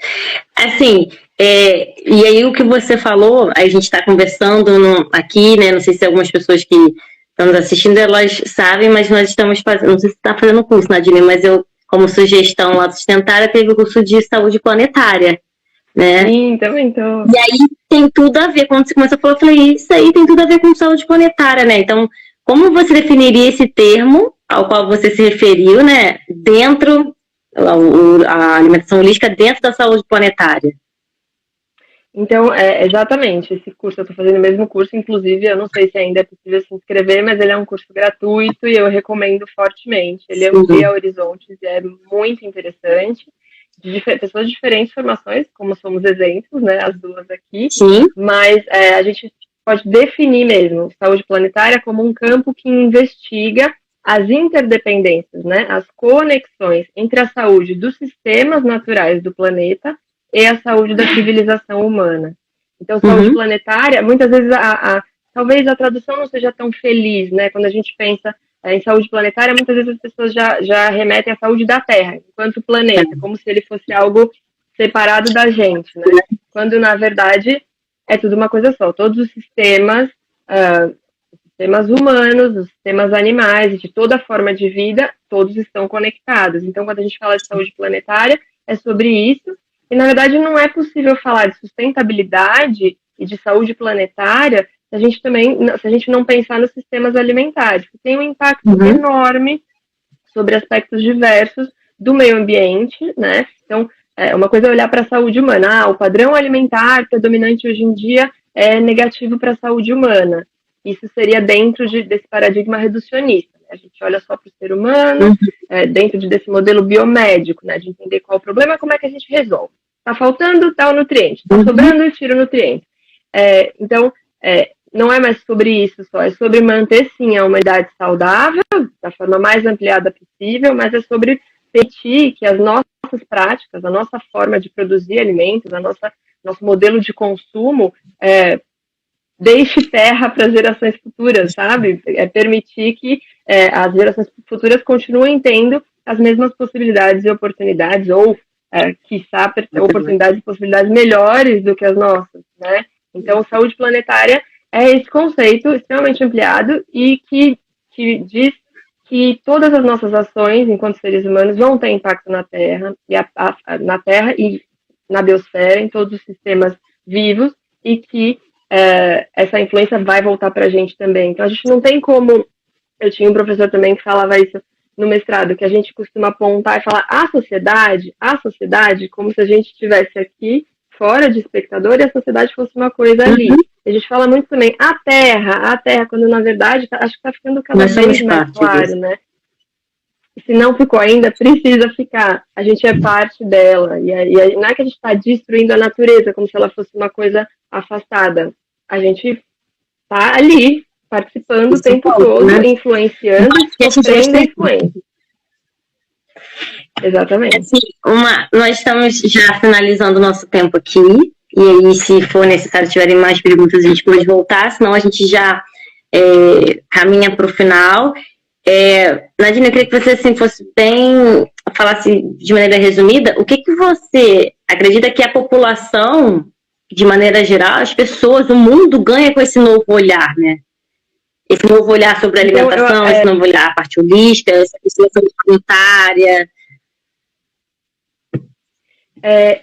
Assim, e aí o que você falou, a gente está conversando aqui, né? Não sei se algumas pessoas que estão nos assistindo, elas sabem, mas nós estamos fazendo, não sei se está fazendo curso, Nadine, mas eu, como sugestão lá do Sustentária, teve o curso de saúde planetária, né? Sim, também tô. E aí tem tudo a ver, quando você começou a falar, eu falei, isso aí tem tudo a ver com saúde planetária, né? Então, como você definiria esse termo ao qual você se referiu, né? Dentro, a alimentação holística dentro da saúde planetária? Então, exatamente, esse curso, eu estou fazendo o mesmo curso, inclusive, eu não sei se ainda é possível se inscrever, mas ele é um curso gratuito e eu recomendo fortemente. Ele amplia horizontes e é muito interessante, de pessoas de diferentes formações, como somos exemplos, né, as duas aqui. Sim. Mas a gente pode definir mesmo saúde planetária como um campo que investiga as interdependências, né, as conexões entre a saúde dos sistemas naturais do planeta e a saúde da civilização humana. Então, saúde planetária, muitas vezes, talvez a tradução não seja tão feliz, né? Quando a gente pensa em saúde planetária, muitas vezes as pessoas já remetem à saúde da Terra, enquanto planeta, como se ele fosse algo separado da gente, né? Quando, na verdade, é tudo uma coisa só. Todos os sistemas humanos, os sistemas animais, de toda forma de vida, todos estão conectados. Então, quando a gente fala de saúde planetária, é sobre isso. E, na verdade, não é possível falar de sustentabilidade e de saúde planetária se a gente não pensar nos sistemas alimentares, que tem um impacto enorme sobre aspectos diversos do meio ambiente, né? Então, uma coisa é olhar para a saúde humana. O padrão alimentar que é dominante hoje em dia é negativo para a saúde humana. Isso seria dentro desse paradigma reducionista. Né? A gente olha só para o ser humano, dentro desse modelo biomédico, né? De entender qual o problema, como é que a gente resolve. Está faltando tal nutriente, está sobrando, tira o nutriente. Então, não é mais sobre isso só, é sobre manter, sim, a humanidade saudável, da forma mais ampliada possível, mas é sobre permitir que as nossas práticas, a nossa forma de produzir alimentos, nosso modelo de consumo, deixe terra para as gerações futuras, sabe? É permitir que as gerações futuras continuem tendo as mesmas possibilidades e oportunidades, ou quiçá, oportunidades e possibilidades melhores do que as nossas, né? Então, saúde planetária é esse conceito extremamente ampliado e que diz que todas as nossas ações, enquanto seres humanos, vão ter impacto na Terra, na Terra e na biosfera, em todos os sistemas vivos, e que essa influência vai voltar para a gente também. Então, a gente não tem como... Eu tinha um professor também que falava isso no mestrado, que a gente costuma apontar e falar a sociedade, como se a gente estivesse aqui, fora de espectador, e a sociedade fosse uma coisa ali. A gente fala muito também a Terra, quando na verdade acho que está ficando cada vez mais claro, né? E se não ficou ainda, precisa ficar. A gente é parte dela. E não é que a gente está destruindo a natureza como se ela fosse uma coisa afastada. A gente está ali, participando o tempo todo, né? Influenciando, sofrendo influência. Exatamente. Assim, nós estamos já finalizando o nosso tempo aqui, e aí, se for necessário, tiverem mais perguntas, a gente pode voltar, senão a gente já caminha para o final. Nadine, eu queria que você assim, falasse de maneira resumida, o que você acredita que a população, de maneira geral, as pessoas, o mundo ganha com esse novo olhar, né? Esse novo olhar sobre a alimentação, esse novo olhar a parte holística, essa questão sanitária.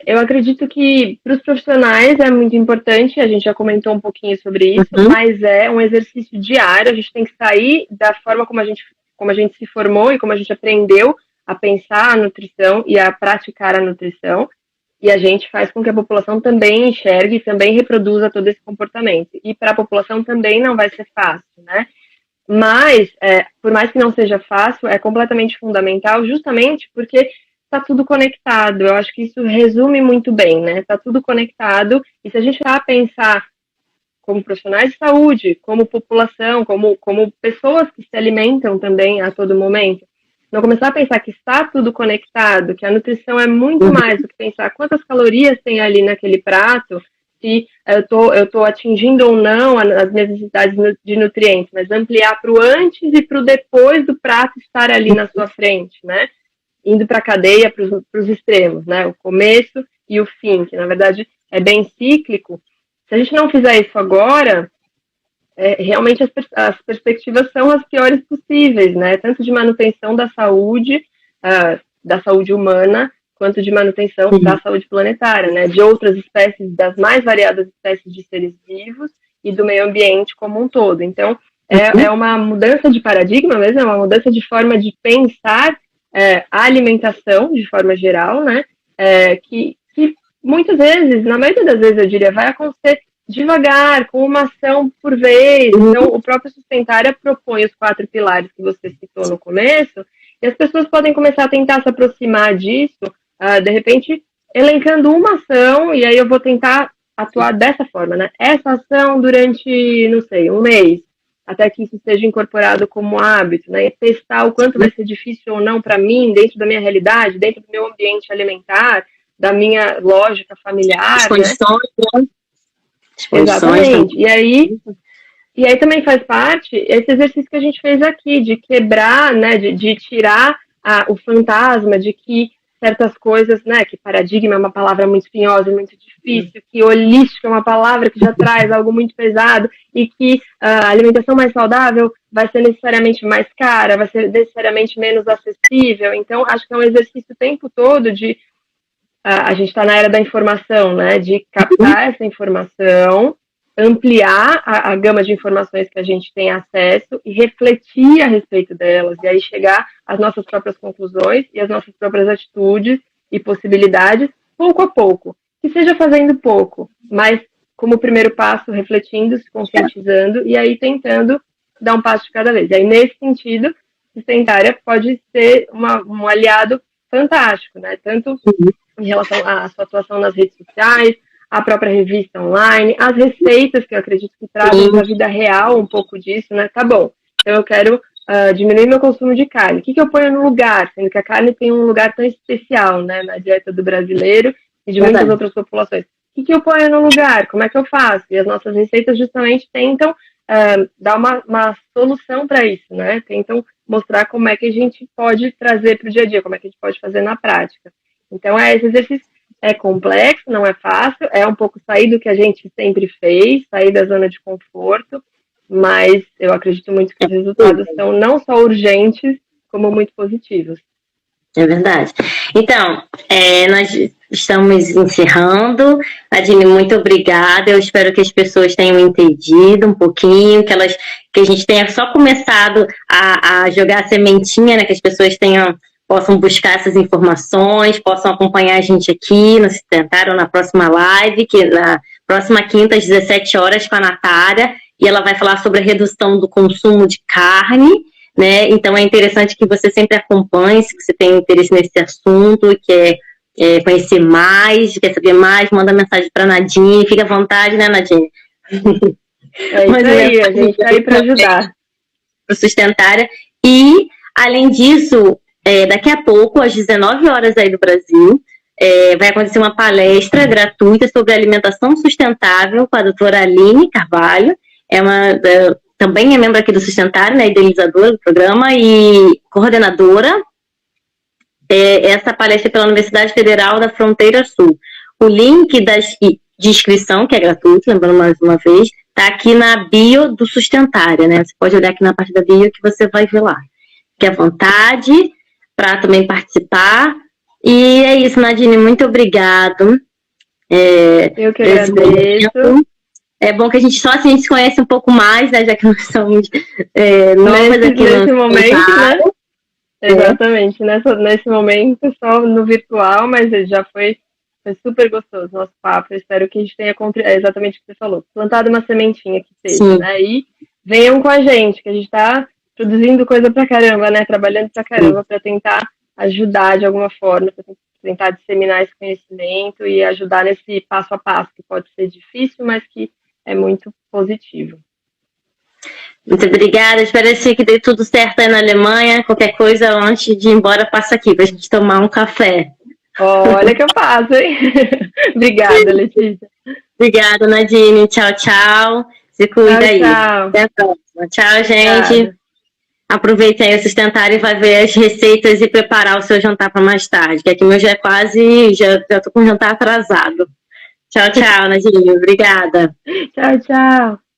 Eu acredito que para os profissionais é muito importante, a gente já comentou um pouquinho sobre isso, mas é um exercício diário, a gente tem que sair da forma como a gente se formou e como a gente aprendeu a pensar a nutrição e a praticar a nutrição, e a gente faz com que a população também enxergue e também reproduza todo esse comportamento. E para a população também não vai ser fácil, né? Mas, por mais que não seja fácil, é completamente fundamental, justamente porque está tudo conectado. Eu acho que isso resume muito bem, né? Está tudo conectado, e se a gente vai pensar como profissionais de saúde, como população, como pessoas que se alimentam também a todo momento, não começar a pensar que está tudo conectado, que a nutrição é muito mais do que pensar quantas calorias tem ali naquele prato, se eu tô atingindo ou não as necessidades de nutrientes, mas ampliar para o antes e para o depois do prato estar ali na sua frente, né? Indo para a cadeia, para os extremos, né? O começo e o fim, que na verdade é bem cíclico. Se a gente não fizer isso agora, realmente as perspectivas são as piores possíveis, né? Tanto de manutenção da saúde humana, quanto de manutenção da saúde planetária, né? De outras espécies, das mais variadas espécies de seres vivos e do meio ambiente como um todo. Então, é uma mudança de paradigma mesmo, é uma mudança de forma de pensar a alimentação, de forma geral, né? Que muitas vezes, na maioria das vezes, eu diria, vai acontecer devagar, com uma ação por vez. Então, o próprio Sustentária propõe os 4 pilares que você citou no começo, e as pessoas podem começar a tentar se aproximar disso, de repente, elencando uma ação, e aí eu vou tentar atuar dessa forma, né? Essa ação durante, não sei, um mês, até que isso seja incorporado como hábito, né? E testar o quanto vai ser difícil ou não para mim, dentro da minha realidade, dentro do meu ambiente alimentar, da minha lógica familiar, as condições, né? Exatamente. E aí também faz parte esse exercício que a gente fez aqui, de quebrar, né, de tirar o fantasma de que certas coisas, né, que paradigma é uma palavra muito espinhosa, muito difícil, que holística é uma palavra que já traz algo muito pesado, e que a alimentação mais saudável vai ser necessariamente mais cara, vai ser necessariamente menos acessível. Então, acho que é um exercício o tempo todo de... a gente está na era da informação, né, de captar essa informação, ampliar a gama de informações que a gente tem acesso e refletir a respeito delas, e aí chegar às nossas próprias conclusões e às nossas próprias atitudes e possibilidades, pouco a pouco. Que seja fazendo pouco, mas como primeiro passo, refletindo, se conscientizando e aí tentando dar um passo de cada vez. E aí, nesse sentido, Sustentária pode ser um aliado fantástico, né? Tanto em relação à sua atuação nas redes sociais, a própria revista online, as receitas, que eu acredito que trazem para a vida real um pouco disso, né? Tá bom, então eu quero diminuir meu consumo de carne. O que eu ponho no lugar? Sendo que a carne tem um lugar tão especial, né, na dieta do brasileiro e de muitas outras populações. O que eu ponho no lugar? Como é que eu faço? E as nossas receitas justamente tentam dar uma solução para isso, né? Tentam mostrar como é que a gente pode trazer para o dia a dia, como é que a gente pode fazer na prática. Então, esse exercício é complexo, não é fácil, é um pouco sair do que a gente sempre fez, sair da zona de conforto, mas eu acredito muito que os resultados são não só urgentes, como muito positivos. É verdade. Então, nós estamos encerrando. Nadine, muito obrigada. Eu espero que as pessoas tenham entendido um pouquinho, que a gente tenha só começado a jogar a sementinha, né? Que as pessoas possam buscar essas informações, possam acompanhar a gente aqui no Sustentário ou na próxima live, que na próxima quinta, às 17 horas, com a Natália, e ela vai falar sobre a redução do consumo de carne, né? Então é interessante que você sempre acompanhe, se você tem interesse nesse assunto, quer conhecer mais, quer saber mais, manda mensagem para a Nadine, fica à vontade, né, Nadine? É isso aí, a gente está aí para ajudar. Para Sustentária. E, além disso, daqui a pouco, às 19 horas aí do Brasil, vai acontecer uma palestra gratuita sobre alimentação sustentável com a doutora Aline Carvalho, também é membro aqui do Sustentário, né, idealizadora do programa e coordenadora. Essa palestra é pela Universidade Federal da Fronteira Sul. O link de inscrição, que é gratuito, lembrando mais uma vez, está aqui na bio do Sustentária, né? Você pode olhar aqui na parte da bio que você vai ver lá. Fique à vontade para também participar. E é isso, Nadine, muito obrigado. Eu que agradeço. É bom que a gente só assim a gente se conhece um pouco mais, né? Já que nós somos novas aqui nesse momento, né? Exatamente, nesse momento só no virtual, mas já foi super gostoso nosso papo. Eu espero que a gente tenha exatamente o que você falou, plantado uma sementinha que seja, né? E venham com a gente, que a gente está produzindo coisa pra caramba, né? Trabalhando pra caramba para tentar ajudar de alguma forma, para tentar disseminar esse conhecimento e ajudar nesse passo a passo, que pode ser difícil, mas que é muito positivo. Muito obrigada, espero que dê tudo certo aí na Alemanha. Qualquer coisa, antes de ir embora, passa aqui pra gente tomar um café. Olha que eu faço, hein? Obrigada, Letícia. Obrigada, Nadine. Tchau, tchau. Se cuida aí. Tchau. Até a próxima. Tchau, gente. Obrigada. Aproveite aí o Sustentário e vai ver as receitas e preparar o seu jantar para mais tarde, que aqui meu já é quase, já tô com o jantar atrasado. Tchau, tchau, Nadine. Obrigada. Tchau, tchau.